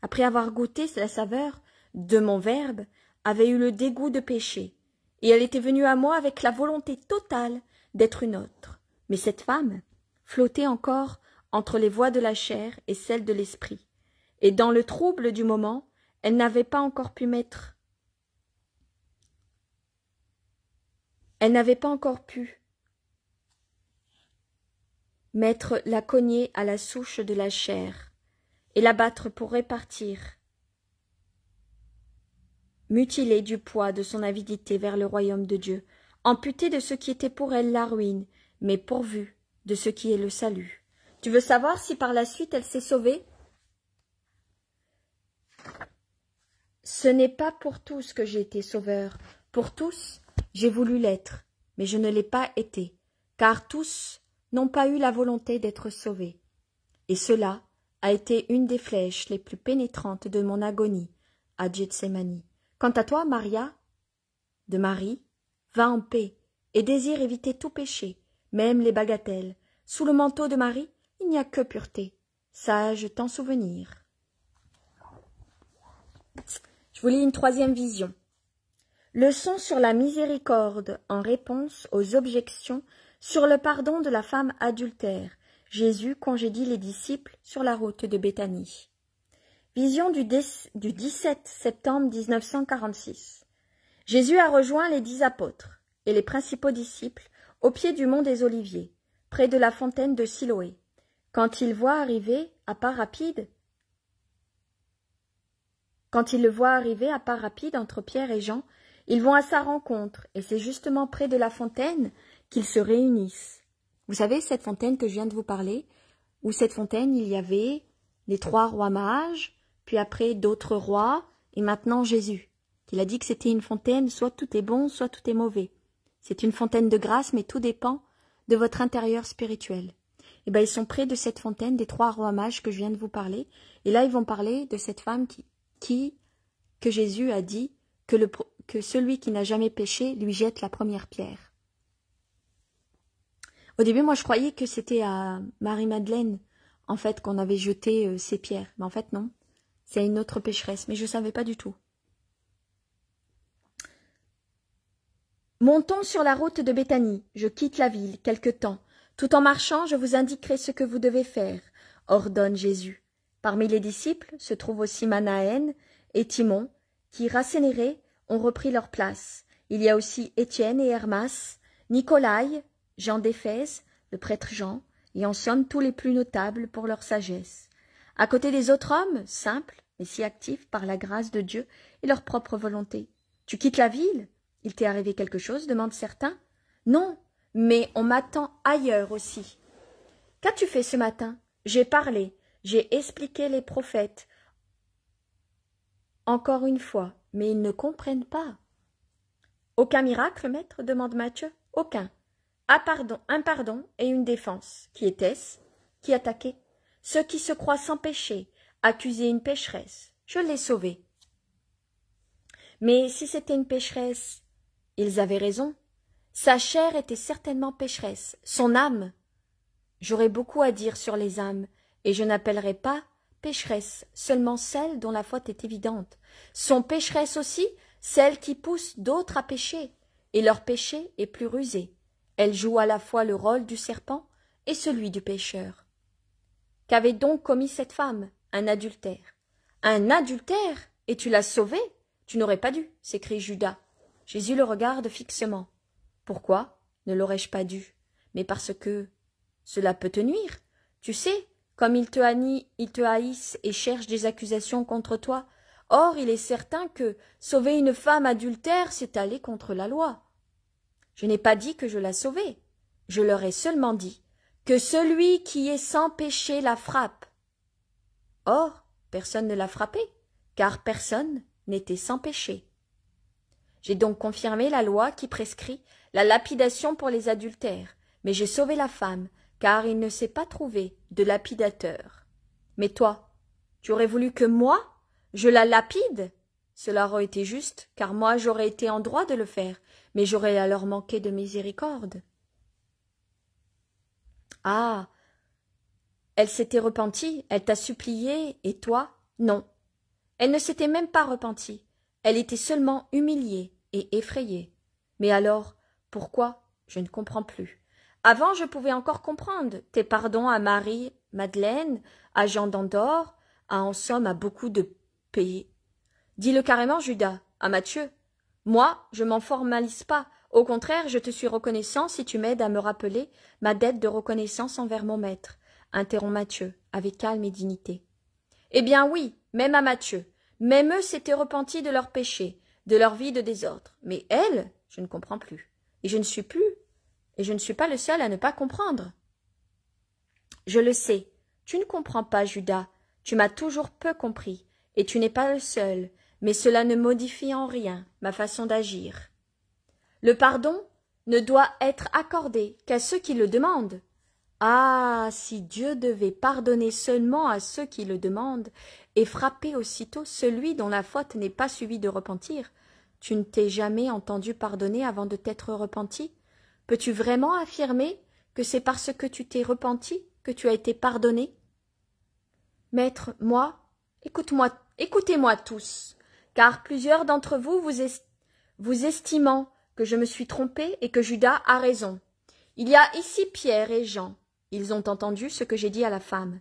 après avoir goûté la saveur de mon verbe, avait eu le dégoût de péché, et elle était venue à moi avec la volonté totale d'être une autre. Mais cette femme flottait encore entre les voies de la chair et celles de l'esprit, et dans le trouble du moment, elle n'avait pas encore pu mettre la cognée à la souche de la chair, et la battre pour répartir, mutilée du poids de son avidité vers le royaume de Dieu, amputée de ce qui était pour elle la ruine, mais pourvue de ce qui est le salut. Tu veux savoir si par la suite elle s'est sauvée? Ce n'est pas pour tous que j'ai été sauveur. Pour tous, j'ai voulu l'être, mais je ne l'ai pas été, car tous n'ont pas eu la volonté d'être sauvés. Et cela a été une des flèches les plus pénétrantes de mon agonie à Gethsémani. Quant à toi, Maria, de Marie, va en paix et désire éviter tout péché, même les bagatelles. Sous le manteau de Marie, il n'y a que pureté. Sage t'en souvenir. Je vous lis une troisième vision. Leçon sur la miséricorde en réponse aux objections sur le pardon de la femme adultère. Jésus congédie les disciples sur la route de Béthanie. Vision du 17 septembre 1946. Jésus a rejoint les 10 apôtres et les principaux disciples au pied du mont des Oliviers, près de la fontaine de Siloé. Quand il le voit arriver à pas rapide entre Pierre et Jean, ils vont à sa rencontre, et c'est justement près de la fontaine qu'ils se réunissent. Vous savez, cette fontaine que je viens de vous parler, où cette fontaine, il y avait les 3 rois mages, puis après d'autres rois, et maintenant Jésus, qu'il a dit que c'était une fontaine, soit tout est bon, soit tout est mauvais. C'est une fontaine de grâce, mais tout dépend de votre intérieur spirituel. Et bien, ils sont près de cette fontaine des 3 rois mages que je viens de vous parler, et là, ils vont parler de cette femme que Jésus a dit que celui qui n'a jamais péché lui jette la première pierre. Au début, moi, je croyais que c'était à Marie-Madeleine, en fait, qu'on avait jeté ces pierres. Mais en fait, non. C'est une autre pécheresse, mais je ne savais pas du tout. Montons sur la route de Béthanie. Je quitte la ville quelque temps. Tout en marchant, je vous indiquerai ce que vous devez faire, ordonne Jésus. Parmi les disciples se trouvent aussi Manaën et Timon, qui, rassénérés, ont repris leur place. Il y a aussi Étienne et Hermas, Nicolaï, Jean d'Éphèse, le prêtre Jean, et en somme tous les plus notables pour leur sagesse. À côté des autres hommes, simples, mais si actifs par la grâce de Dieu et leur propre volonté. Tu quittes la ville? Il t'est arrivé quelque chose? Demandent certains. Non, mais on m'attend ailleurs aussi. Qu'as-tu fait ce matin? J'ai parlé, j'ai expliqué les prophètes. Encore une fois, mais ils ne comprennent pas. Aucun miracle, maître? Demande Matthieu. Aucun. un pardon et une défense. Qui était-ce? Qui attaquait? Ceux qui se croient sans péché, accusaient une pécheresse. Je l'ai sauvée. Mais si c'était une pécheresse, ils avaient raison. Sa chair était certainement pécheresse, son âme. J'aurais beaucoup à dire sur les âmes, et je n'appellerai pas pécheresse seulement celles dont la faute est évidente. Sont pécheresses aussi celles qui poussent d'autres à pécher, et leur péché est plus rusé. Elles jouent à la fois le rôle du serpent et celui du pécheur. Qu'avait donc commis cette femme? Un adultère. Un adultère? Et tu l'as sauvée? Tu n'aurais pas dû, s'écrie Judas. Jésus le regarde fixement. Pourquoi ne l'aurais-je pas dû? Mais parce que cela peut te nuire. Tu sais, comme ils te haïssent et cherchent des accusations contre toi. Or, il est certain que sauver une femme adultère, c'est aller contre la loi. Je n'ai pas dit que je la sauvais. Je leur ai seulement dit que celui qui est sans péché la frappe. Or, personne ne l'a frappée, car personne n'était sans péché. J'ai donc confirmé la loi qui prescrit la lapidation pour les adultères, mais j'ai sauvé la femme, car il ne s'est pas trouvé de lapidateur. Mais toi, tu aurais voulu que moi, je la lapide? Cela aurait été juste, car moi j'aurais été en droit de le faire, mais j'aurais alors manqué de miséricorde. Ah, elle s'était repentie, elle t'a supplié, et toi, non. Elle ne s'était même pas repentie, elle était seulement humiliée et effrayée. Mais alors, pourquoi? Je ne comprends plus. Avant, je pouvais encore comprendre tes pardons à Marie, Madeleine, à Jean d'Andorre, en somme à beaucoup de pays. Dis-le carrément, Judas, à Matthieu. Moi, je m'en formalise pas. Au contraire, je te suis reconnaissant si tu m'aides à me rappeler ma dette de reconnaissance envers mon maître, interrompt Matthieu, avec calme et dignité. Eh bien oui, même à Matthieu. Même eux s'étaient repentis de leurs péchés, de leur vie de désordre. Mais elle, je ne comprends plus. Et je ne suis pas le seul à ne pas comprendre. Je le sais. Tu ne comprends pas, Judas. Tu m'as toujours peu compris. Et tu n'es pas le seul. Mais cela ne modifie en rien ma façon d'agir. Le pardon ne doit être accordé qu'à ceux qui le demandent. Ah, si Dieu devait pardonner seulement à ceux qui le demandent et frapper aussitôt celui dont la faute n'est pas suivie de repentir. Tu ne t'es jamais entendu pardonner avant de t'être repenti? Peux-tu vraiment affirmer que c'est parce que tu t'es repenti que tu as été pardonné? Maître, moi, écoutez-moi tous, car plusieurs d'entre vous vous estimant que je me suis trompé et que Judas a raison. Il y a ici Pierre et Jean. Ils ont entendu ce que j'ai dit à la femme.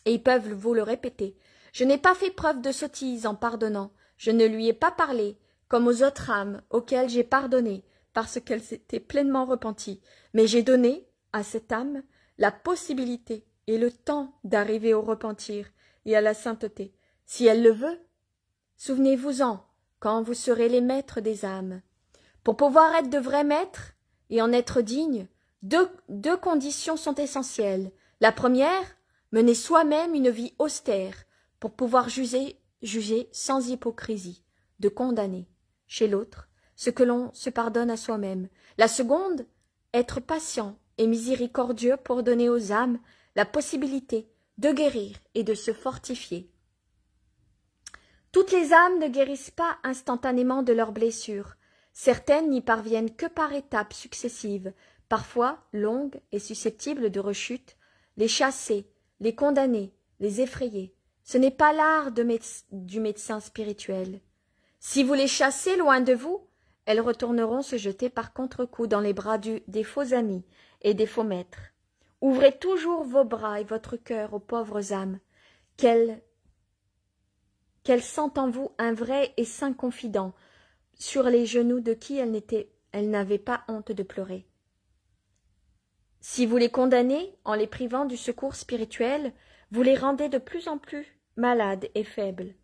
Et ils peuvent vous le répéter. Je n'ai pas fait preuve de sottise en pardonnant. Je ne lui ai pas parlé, comme aux autres âmes auxquelles j'ai pardonné, parce qu'elles s'étaient pleinement repenties. Mais j'ai donné à cette âme la possibilité et le temps d'arriver au repentir et à la sainteté, si elle le veut. Souvenez-vous-en, quand vous serez les maîtres des âmes. Pour pouvoir être de vrais maîtres et en être dignes, deux conditions sont essentielles. La première, mener soi-même une vie austère pour pouvoir juger sans hypocrisie, de condamner, chez l'autre, ce que l'on se pardonne à soi-même. La seconde, être patient et miséricordieux pour donner aux âmes la possibilité de guérir et de se fortifier. Toutes les âmes ne guérissent pas instantanément de leurs blessures. Certaines n'y parviennent que par étapes successives, parfois longues et susceptibles de rechute. Les chasser, les condamner, les effrayer, ce n'est pas l'art du médecin spirituel. Si vous les chassez loin de vous, elles retourneront se jeter par contre-coup dans les bras des faux amis et des faux maîtres. Ouvrez toujours vos bras et votre cœur aux pauvres âmes, qu'elles sentent en vous un vrai et saint confident, sur les genoux de qui elles n'avaient pas honte de pleurer. Si vous les condamnez en les privant du secours spirituel, vous les rendez de plus en plus malades et faibles.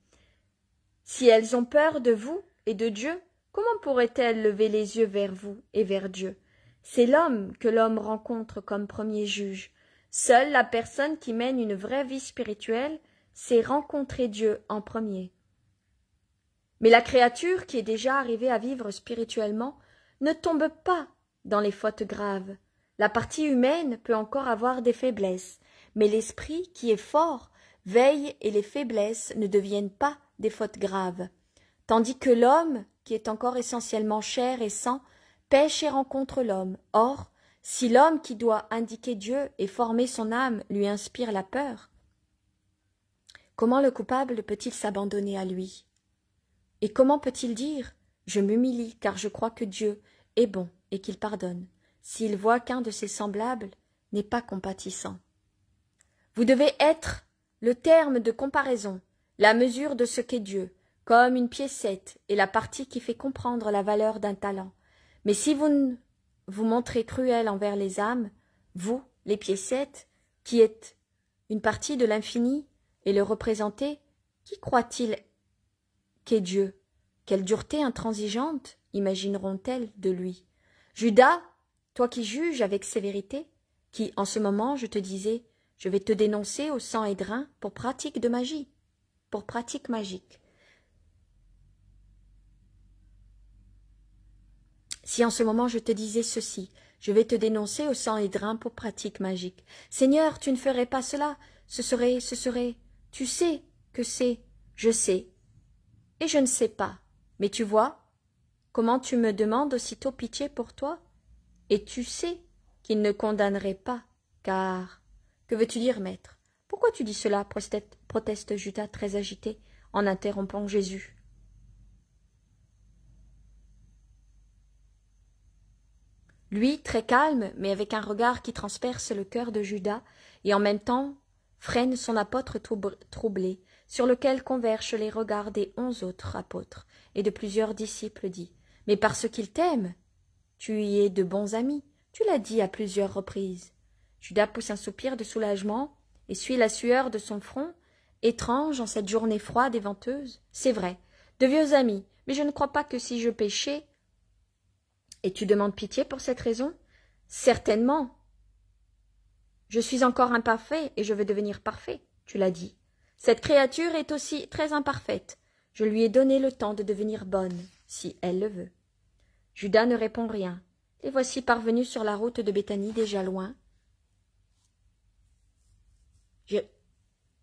Si elles ont peur de vous et de Dieu, comment pourraient-elles lever les yeux vers vous et vers Dieu? C'est l'homme que l'homme rencontre comme premier juge. Seule la personne qui mène une vraie vie spirituelle sait rencontrer Dieu en premier. Mais la créature qui est déjà arrivée à vivre spirituellement ne tombe pas dans les fautes graves. La partie humaine peut encore avoir des faiblesses, mais l'esprit qui est fort veille et les faiblesses ne deviennent pas des fautes graves. Tandis que l'homme, qui est encore essentiellement chair et sang, pêche et rencontre l'homme. Or, si l'homme qui doit indiquer Dieu et former son âme lui inspire la peur, comment le coupable peut-il s'abandonner à lui? Et comment peut-il dire « Je m'humilie car je crois que Dieu est bon et qu'il pardonne » s'il voit qu'un de ses semblables n'est pas compatissant? Vous devez être le terme de comparaison, la mesure de ce qu'est Dieu, comme une piécette est la partie qui fait comprendre la valeur d'un talent. Mais si vous vous montrez cruel envers les âmes, vous, les piécettes, qui êtes une partie de l'infini, et le représentez, qui croit-il qu'est Dieu? Quelle dureté intransigeante imagineront-elles de lui? Judas, toi qui juges avec sévérité, qui, en ce moment, je te disais, je vais te dénoncer au sang et drain pour pratique de magie, pour pratique magique. Si en ce moment je te disais ceci, je vais te dénoncer au sang et drain pour pratique magique. Seigneur, tu ne ferais pas cela, ce serait, tu sais que c'est, je sais, et je ne sais pas. Mais tu vois, comment tu me demandes aussitôt pitié pour toi? Et tu sais qu'il ne condamnerait pas, car... Que veux-tu dire, maître? Pourquoi tu dis cela? Proteste Judas très agité, en interrompant Jésus. Lui, très calme, mais avec un regard qui transperce le cœur de Judas, et en même temps freine son apôtre troublé, sur lequel convergent les regards des 11 autres apôtres, et de plusieurs disciples, dit « Mais parce qu'il t'aime, tu y es de bons amis, tu l'as dit à plusieurs reprises. » Judas pousse un soupir de soulagement, essuie la sueur de son front, étrange en cette journée froide et venteuse. C'est vrai, de vieux amis, mais je ne crois pas que si je péchais... Et tu demandes pitié pour cette raison? Certainement. Je suis encore imparfait et je veux devenir parfait, tu l'as dit. Cette créature est aussi très imparfaite. Je lui ai donné le temps de devenir bonne, si elle le veut. Judas ne répond rien. Les voici parvenus sur la route de Béthanie, déjà loin.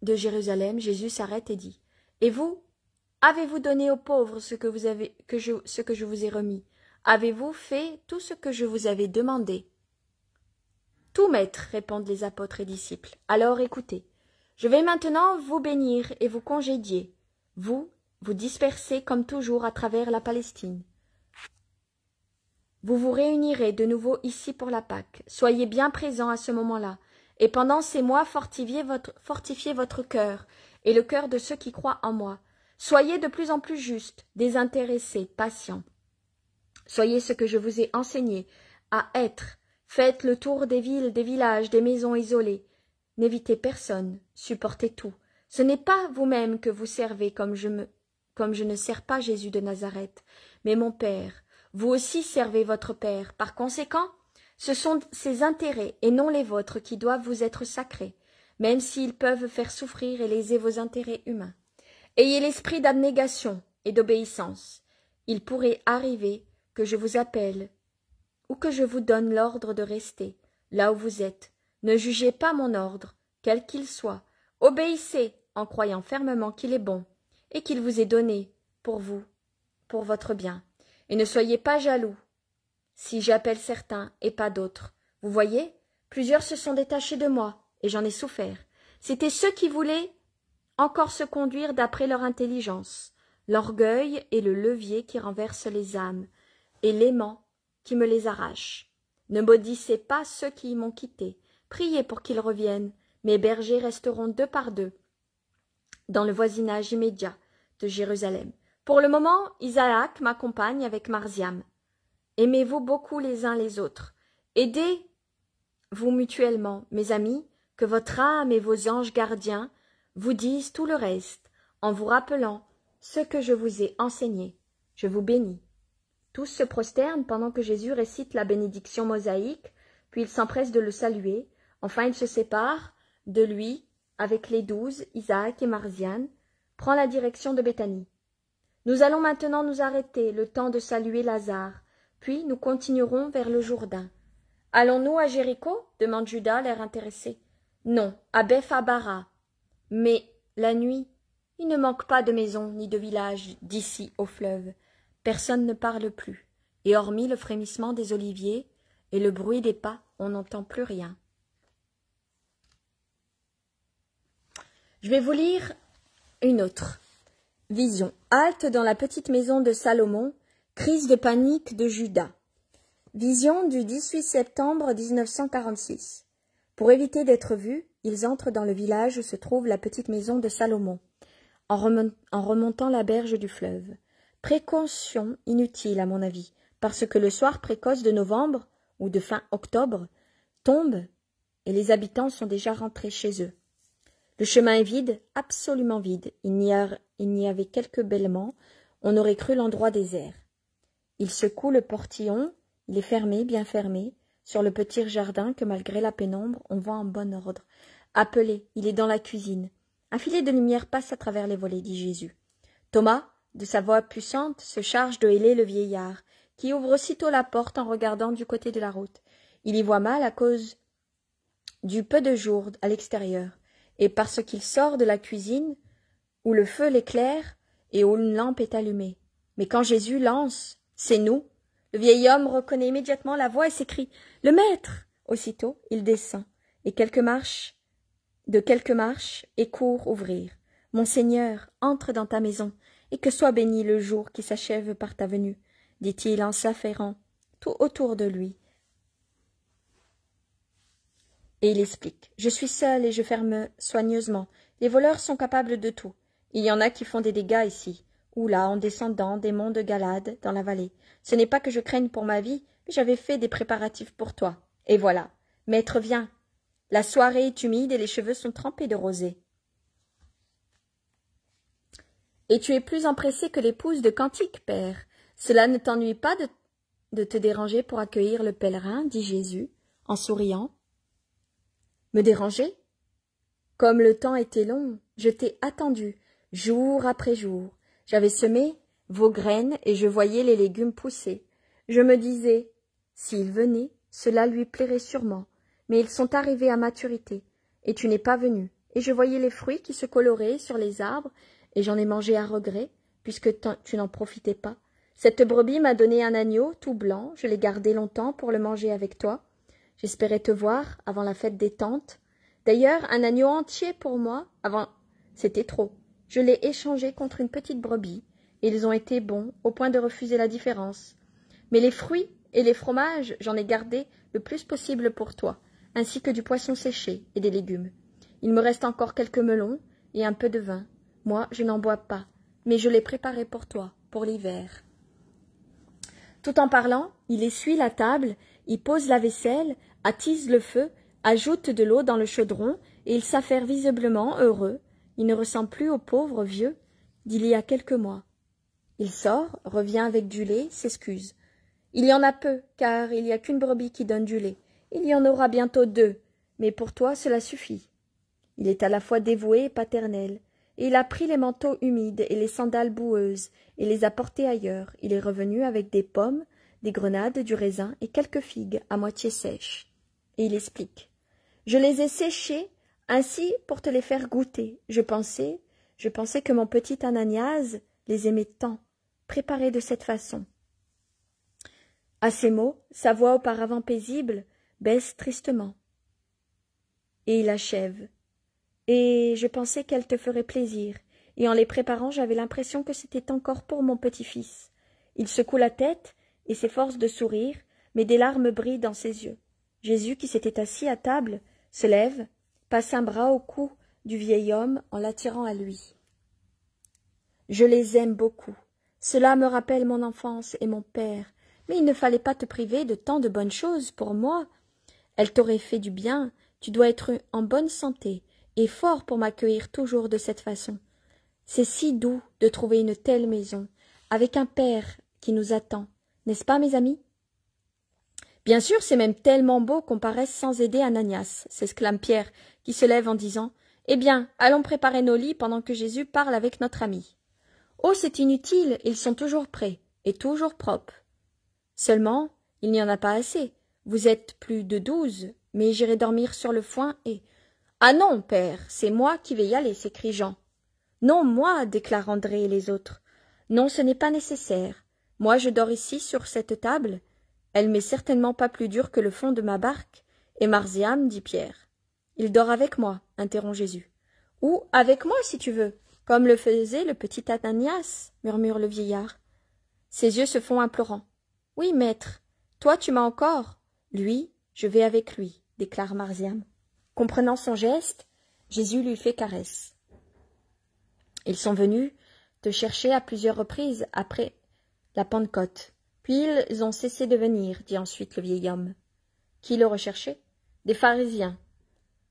De Jérusalem, Jésus s'arrête et dit « Et vous, avez-vous donné aux pauvres ce que je vous ai remis? Avez-vous fait tout ce que je vous avais demandé? » « Tout, maître, répondent les apôtres et disciples. Alors écoutez, je vais maintenant vous bénir et vous congédier. Vous dispersez comme toujours à travers la Palestine. Vous vous réunirez de nouveau ici pour la Pâque. Soyez bien présents à ce moment-là. Et pendant ces mois, fortifiez votre cœur et le cœur de ceux qui croient en moi. Soyez de plus en plus justes, désintéressés, patients. Soyez ce que je vous ai enseigné à être. Faites le tour des villes, des villages, des maisons isolées. N'évitez personne, supportez tout. Ce n'est pas vous-même que vous servez comme je ne sers pas Jésus de Nazareth, mais mon Père. Vous aussi servez votre Père. Par conséquent, ce sont ses intérêts et non les vôtres qui doivent vous être sacrés, même s'ils peuvent faire souffrir et léser vos intérêts humains. Ayez l'esprit d'abnégation et d'obéissance. Il pourrait arriver que je vous appelle ou que je vous donne l'ordre de rester là où vous êtes. Ne jugez pas mon ordre, quel qu'il soit. Obéissez en croyant fermement qu'il est bon et qu'il vous est donné pour vous, pour votre bien. Et ne soyez pas jaloux si j'appelle certains et pas d'autres. Vous voyez, plusieurs se sont détachés de moi et j'en ai souffert. C'étaient ceux qui voulaient encore se conduire d'après leur intelligence. L'orgueil est le levier qui renverse les âmes et l'aimant qui me les arrache. Ne maudissez pas ceux qui m'ont quitté. Priez pour qu'ils reviennent. Mes bergers resteront 2 par 2 dans le voisinage immédiat de Jérusalem. Pour le moment, Isaac m'accompagne avec Marziam. Aimez-vous beaucoup les uns les autres. Aidez-vous mutuellement, mes amis, que votre âme et vos anges gardiens vous disent tout le reste, en vous rappelant ce que je vous ai enseigné. Je vous bénis. Tous se prosternent pendant que Jésus récite la bénédiction mosaïque, puis il s'empresse de le saluer. Enfin, il se sépare de lui avec les 12, Isaac et Marzian, prend la direction de Béthanie. Nous allons maintenant nous arrêter, le temps de saluer Lazare, puis nous continuerons vers le Jourdain. »« Allons-nous à Jéricho » demande Judas, l'air intéressé. « Non, à Beth-Abara. »« Mais la nuit, il ne manque pas de maisons ni de villages d'ici au fleuve. Personne ne parle plus, et hormis le frémissement des oliviers et le bruit des pas, on n'entend plus rien. » Je vais vous lire une autre. Vision. Halte dans la petite maison de Salomon, crise de panique de Judas. Vision du 18 septembre 1946. Pour éviter d'être vus, ils entrent dans le village où se trouve la petite maison de Salomon, en remontant la berge du fleuve. Précaution inutile à mon avis, parce que le soir précoce de novembre, ou de fin octobre, tombe, et les habitants sont déjà rentrés chez eux. Le chemin est vide, absolument vide. Il n'y avait quelques bêlements. On aurait cru l'endroit désert. Il secoue le portillon. Il est fermé, bien fermé, sur le petit jardin que, malgré la pénombre, on voit en bon ordre. Appelez, il est dans la cuisine. Un filet de lumière passe à travers les volets, dit Jésus. Thomas, de sa voix puissante, se charge de héler le vieillard, qui ouvre aussitôt la porte en regardant du côté de la route. Il y voit mal à cause du peu de jour à l'extérieur, et parce qu'il sort de la cuisine, où le feu l'éclaire et où une lampe est allumée. Mais quand Jésus lance « C'est nous !» le vieil homme reconnaît immédiatement la voix et s'écrie « Le maître !» Aussitôt, il descend, et quelques marches, et court ouvrir. « Mon Seigneur, entre dans ta maison, et que soit béni le jour qui s'achève par ta venue, » dit-il en s'affairant tout autour de lui. Et il explique. « Je suis seul et je ferme soigneusement. Les voleurs sont capables de tout. Il y en a qui font des dégâts ici, ou là, en descendant des monts de Galade, dans la vallée. Ce n'est pas que je craigne pour ma vie, mais j'avais fait des préparatifs pour toi. Et voilà. Maître, viens. La soirée est humide et les cheveux sont trempés de rosée. Et tu es plus empressé que l'épouse de Cantique, père. Cela ne t'ennuie pas de te déranger pour accueillir le pèlerin, dit Jésus, en souriant. Me déranger? Comme le temps était long, je t'ai attendu, jour après jour. J'avais semé vos graines et je voyais les légumes pousser. Je me disais, s'il venait, cela lui plairait sûrement. Mais ils sont arrivés à maturité, et tu n'es pas venu. Et je voyais les fruits qui se coloraient sur les arbres, et j'en ai mangé à regret, puisque tu n'en profitais pas. Cette brebis m'a donné un agneau tout blanc, je l'ai gardé longtemps pour le manger avec toi. J'espérais te voir avant la fête des tantes. D'ailleurs, un agneau entier pour moi, c'était trop. Je l'ai échangé contre une petite brebis, et ils ont été bons, au point de refuser la différence. Mais les fruits et les fromages, j'en ai gardé le plus possible pour toi, ainsi que du poisson séché et des légumes. Il me reste encore quelques melons et un peu de vin. Moi, je n'en bois pas, mais je l'ai préparé pour toi, pour l'hiver. » Tout en parlant, il essuie la table, il pose la vaisselle, attise le feu, ajoute de l'eau dans le chaudron, et il s'affaire visiblement heureux. Il ne ressemble plus au pauvre vieux d'il y a quelques mois. Il sort, revient avec du lait, s'excuse. Il y en a peu, car il n'y a qu'une brebis qui donne du lait. Il y en aura bientôt 2, mais pour toi cela suffit. Il est à la fois dévoué et paternel, et il a pris les manteaux humides et les sandales boueuses, et les a portés ailleurs. Il est revenu avec des pommes, des grenades, du raisin et quelques figues à moitié sèches. Et il explique. Je les ai séchées ainsi pour te les faire goûter. Je pensais que mon petit Ananias les aimait tant, préparés de cette façon. À ces mots, sa voix auparavant paisible baisse tristement. Et il achève. Et je pensais qu'elle te ferait plaisir, et en les préparant, j'avais l'impression que c'était encore pour mon petit-fils. Il secoue la tête et s'efforce de sourire, mais des larmes brillent dans ses yeux. Jésus, qui s'était assis à table, se lève, passe un bras au cou du vieil homme en l'attirant à lui. Je les aime beaucoup. Cela me rappelle mon enfance et mon père. Mais il ne fallait pas te priver de tant de bonnes choses pour moi. Elles t'auraient fait du bien. Tu dois être en bonne santé et fort pour m'accueillir toujours de cette façon. C'est si doux de trouver une telle maison, avec un père qui nous attend, n'est-ce pas, mes amis? Bien sûr, c'est même tellement beau qu'on paraisse sans aider Ananias, s'exclame Pierre, qui se lève en disant « Eh bien, allons préparer nos lits pendant que Jésus parle avec notre ami. »« Oh, c'est inutile, ils sont toujours prêts, et toujours propres. » Seulement, il n'y en a pas assez. Vous êtes plus de 12, mais j'irai dormir sur le foin et… Ah non, père, c'est moi qui vais y aller, s'écrie Jean. Non, moi, déclarent André et les autres. Non, ce n'est pas nécessaire. Moi, je dors ici, sur cette table. Elle m'est certainement pas plus dure que le fond de ma barque. Et Marziam, dit Pierre. Il dort avec moi, interrompt Jésus. Ou avec moi, si tu veux, comme le faisait le petit Ananias, murmure le vieillard. Ses yeux se font implorants. Oui, maître, toi tu m'as encore. Lui, je vais avec lui, déclare Marziam. Comprenant son geste, Jésus lui fait caresse. Ils sont venus te chercher à plusieurs reprises après la Pentecôte. Puis ils ont cessé de venir, dit ensuite le vieil homme. Qui le recherchait? Des pharisiens.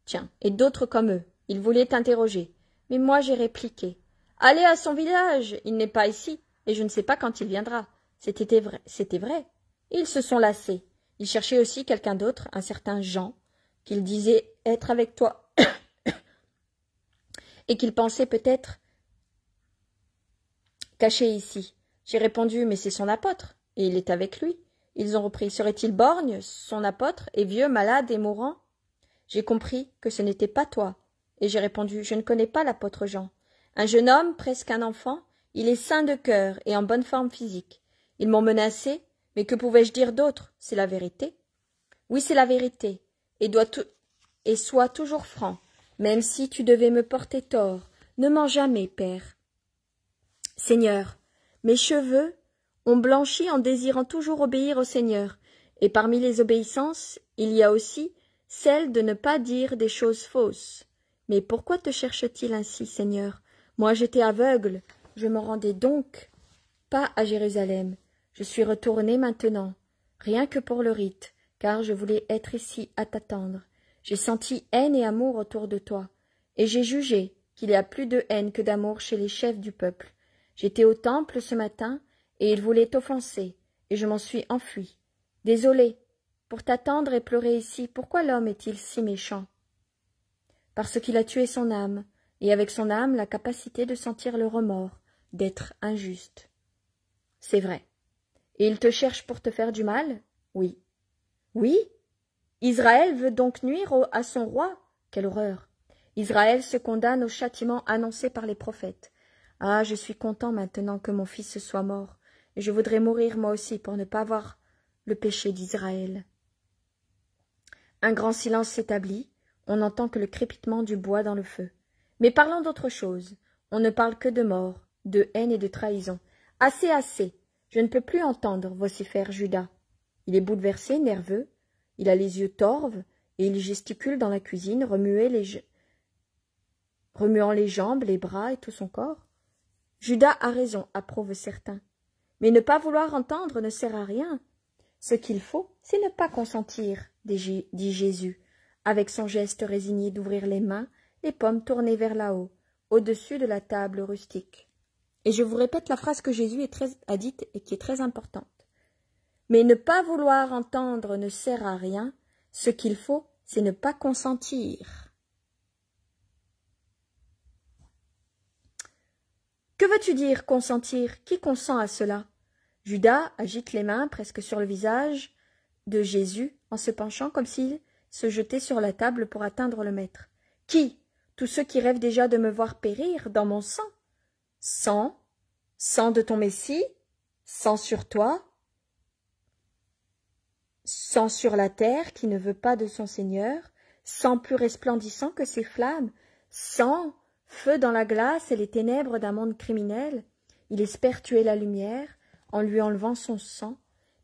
Tiens, et d'autres comme eux. Ils voulaient t'interroger. Mais moi j'ai répliqué. Allez à son village, il n'est pas ici, et je ne sais pas quand il viendra. C'était vrai. Ils se sont lassés. Ils cherchaient aussi quelqu'un d'autre, un certain Jean, qu'il disait être avec toi, et qu'il pensait peut-être caché ici. J'ai répondu, mais c'est son apôtre, et il est avec lui. Ils ont repris, serait-il borgne, son apôtre, et vieux, malade et mourant? J'ai compris que ce n'était pas toi, et j'ai répondu, je ne connais pas l'apôtre Jean. Un jeune homme, presque un enfant, il est sain de cœur et en bonne forme physique. Ils m'ont menacé, mais que pouvais-je dire d'autre? C'est la vérité. Oui, c'est la vérité, et sois toujours franc, même si tu devais me porter tort. Ne mens jamais, père. Seigneur, mes cheveux ont blanchi en désirant toujours obéir au Seigneur, et parmi les obéissances, il y a aussi celle de ne pas dire des choses fausses. Mais pourquoi te cherche-t-il ainsi, Seigneur? Moi j'étais aveugle, je me rendais donc pas à Jérusalem. Je suis retourné maintenant, rien que pour le rite, car je voulais être ici à t'attendre. J'ai senti haine et amour autour de toi, et j'ai jugé qu'il y a plus de haine que d'amour chez les chefs du peuple. J'étais au temple ce matin, et ils voulaient t'offenser, et je m'en suis enfui. Désolé, pour t'attendre et pleurer ici, pourquoi l'homme est-il si méchant? Parce qu'il a tué son âme, et avec son âme la capacité de sentir le remords, d'être injuste. C'est vrai. Et il te cherche pour te faire du mal? Oui. Oui? Israël veut donc nuire à son roi? Quelle horreur! Israël se condamne au châtiment annoncé par les prophètes. Ah, je suis content maintenant que mon fils soit mort, et je voudrais mourir moi aussi pour ne pas voir le péché d'Israël. Un grand silence s'établit, on n'entend que le crépitement du bois dans le feu. Mais parlons d'autre chose, on ne parle que de mort, de haine et de trahison. Assez, assez, je ne peux plus entendre, vocifère Judas. Il est bouleversé, nerveux, il a les yeux torves, et il gesticule dans la cuisine, remuant les jambes, les bras et tout son corps. Judas a raison, approuvent certains. Mais ne pas vouloir entendre ne sert à rien. Ce qu'il faut, c'est ne pas consentir, dit Jésus, avec son geste résigné d'ouvrir les mains, les pommes tournées vers là-haut, au-dessus de la table rustique. Et je vous répète la phrase que Jésus a dite et qui est très importante. Mais ne pas vouloir entendre ne sert à rien. Ce qu'il faut, c'est ne pas consentir. Que veux-tu dire, consentir? Qui consent à cela? Judas agite les mains presque sur le visage de Jésus en se penchant comme s'il se jetait sur la table pour atteindre le maître. Qui? Tous ceux qui rêvent déjà de me voir périr dans mon sang? Sang de ton Messie? Sang sur toi? Sang sur la terre qui ne veut pas de son Seigneur? Sang plus resplendissant que ses flammes? Sang, feu dans la glace et les ténèbres d'un monde criminel? Il espère tuer la lumière en lui enlevant son sang.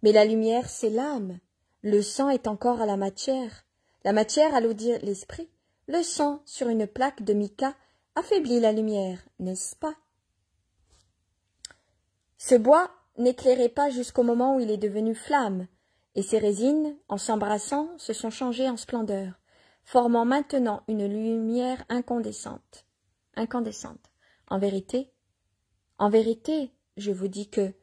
Mais la lumière, c'est l'âme. Le sang est encore à la matière. La matière alourdit l'esprit. Le sang, sur une plaque de mica, affaiblit la lumière, n'est-ce pas? Ce bois n'éclairait pas jusqu'au moment où il est devenu flamme, et ses résines, en s'embrassant, se sont changées en splendeur, formant maintenant une lumière incandescente. En vérité, je vous dis que,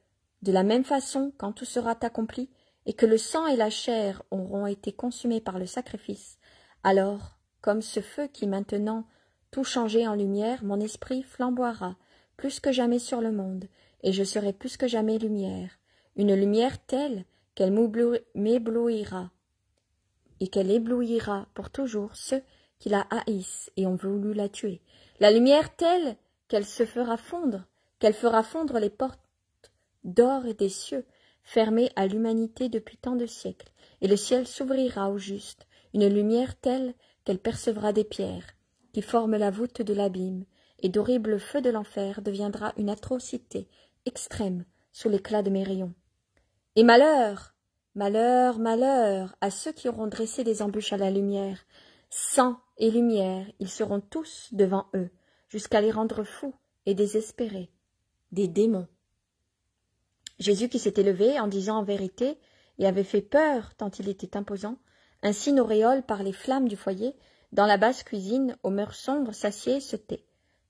de la même façon, quand tout sera accompli, et que le sang et la chair auront été consumés par le sacrifice, alors, comme ce feu qui maintenant tout changé en lumière, mon esprit flamboiera plus que jamais sur le monde, et je serai plus que jamais lumière, une lumière telle qu'elle m'éblouira et qu'elle éblouira pour toujours ceux qui la haïssent et ont voulu la tuer. La lumière telle qu'elle fera fondre les portes d'or et des cieux, fermées à l'humanité depuis tant de siècles, et le ciel s'ouvrira aux justes, une lumière telle qu'elle percevra des pierres, qui forment la voûte de l'abîme, et d'horribles feux de l'enfer deviendra une atrocité extrême sous l'éclat de mes rayons. Et malheur, malheur, malheur à ceux qui auront dressé des embûches à la lumière. Sang et lumière, ils seront tous devant eux, jusqu'à les rendre fous et désespérés, des démons. Jésus qui s'était levé en disant en vérité et avait fait peur tant il était imposant, ainsi n'auréole par les flammes du foyer, dans la basse cuisine, aux mœurs sombres, s'assied et se tait.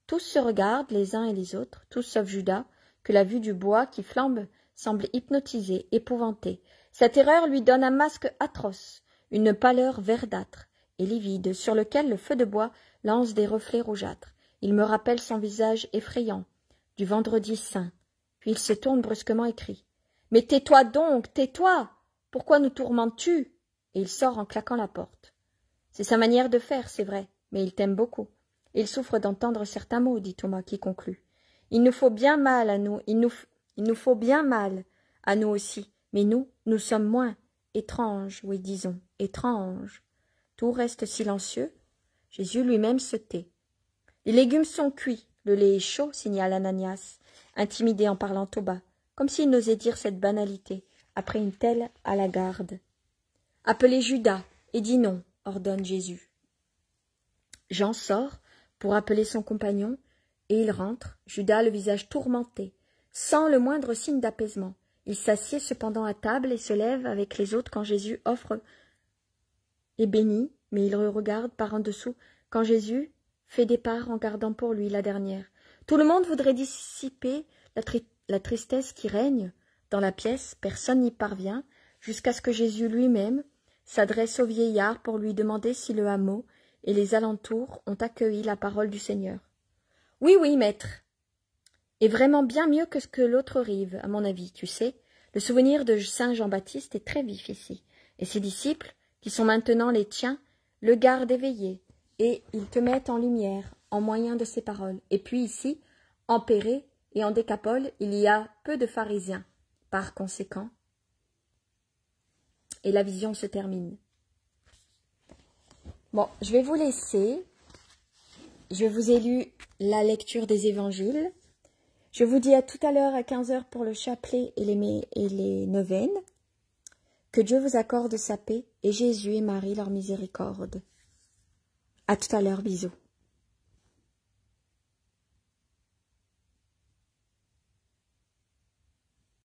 Tous se regardent les uns et les autres, tous sauf Judas, que la vue du bois qui flambe semble hypnotiser, épouvanter. Sa terreur lui donne un masque atroce, une pâleur verdâtre et livide, sur lequel le feu de bois lance des reflets rougeâtres. Il me rappelle son visage effrayant, du vendredi saint. Puis il se tourne brusquement et crie « Mais tais-toi donc, tais-toi! Pourquoi nous tourmentes-tu » Et il sort en claquant la porte. C'est sa manière de faire, c'est vrai, mais il t'aime beaucoup. Il souffre d'entendre certains mots, dit Thomas, qui conclut. Il nous faut bien mal à nous, il nous faut bien mal à nous aussi, mais nous sommes moins. Étrange, oui, disons, étrange. Tout reste silencieux. Jésus lui-même se tait. Les légumes sont cuits, le lait est chaud, signale Ananias, intimidé en parlant au bas, comme s'il n'osait dire cette banalité, après une telle à la garde. « Appelez Judas, et dis non, ordonne Jésus. » Jean sort pour appeler son compagnon, et il rentre, Judas le visage tourmenté, sans le moindre signe d'apaisement. Il s'assied cependant à table et se lève avec les autres quand Jésus offre et bénit, mais il le regarde par en dessous quand Jésus fait départ en gardant pour lui la dernière. Tout le monde voudrait dissiper la tristesse qui règne dans la pièce, personne n'y parvient, jusqu'à ce que Jésus lui-même s'adresse au vieillard pour lui demander si le hameau et les alentours ont accueilli la parole du Seigneur. « Oui, oui, maître. Et vraiment bien mieux que ce que l'autre rive, à mon avis, tu sais. Le souvenir de Saint Jean-Baptiste est très vif ici, et ses disciples, qui sont maintenant les tiens, le gardent éveillé, et ils te mettent en lumière, en moyen de ces paroles. Et puis ici, en Pérée et en Décapole, il y a peu de pharisiens. Par conséquent, et la vision se termine. Bon, je vais vous laisser. Je vous ai lu la lecture des évangiles. Je vous dis à tout à l'heure à 15h pour le chapelet et les neuvaines. Que Dieu vous accorde sa paix et Jésus et Marie leur miséricorde. À tout à l'heure, bisous.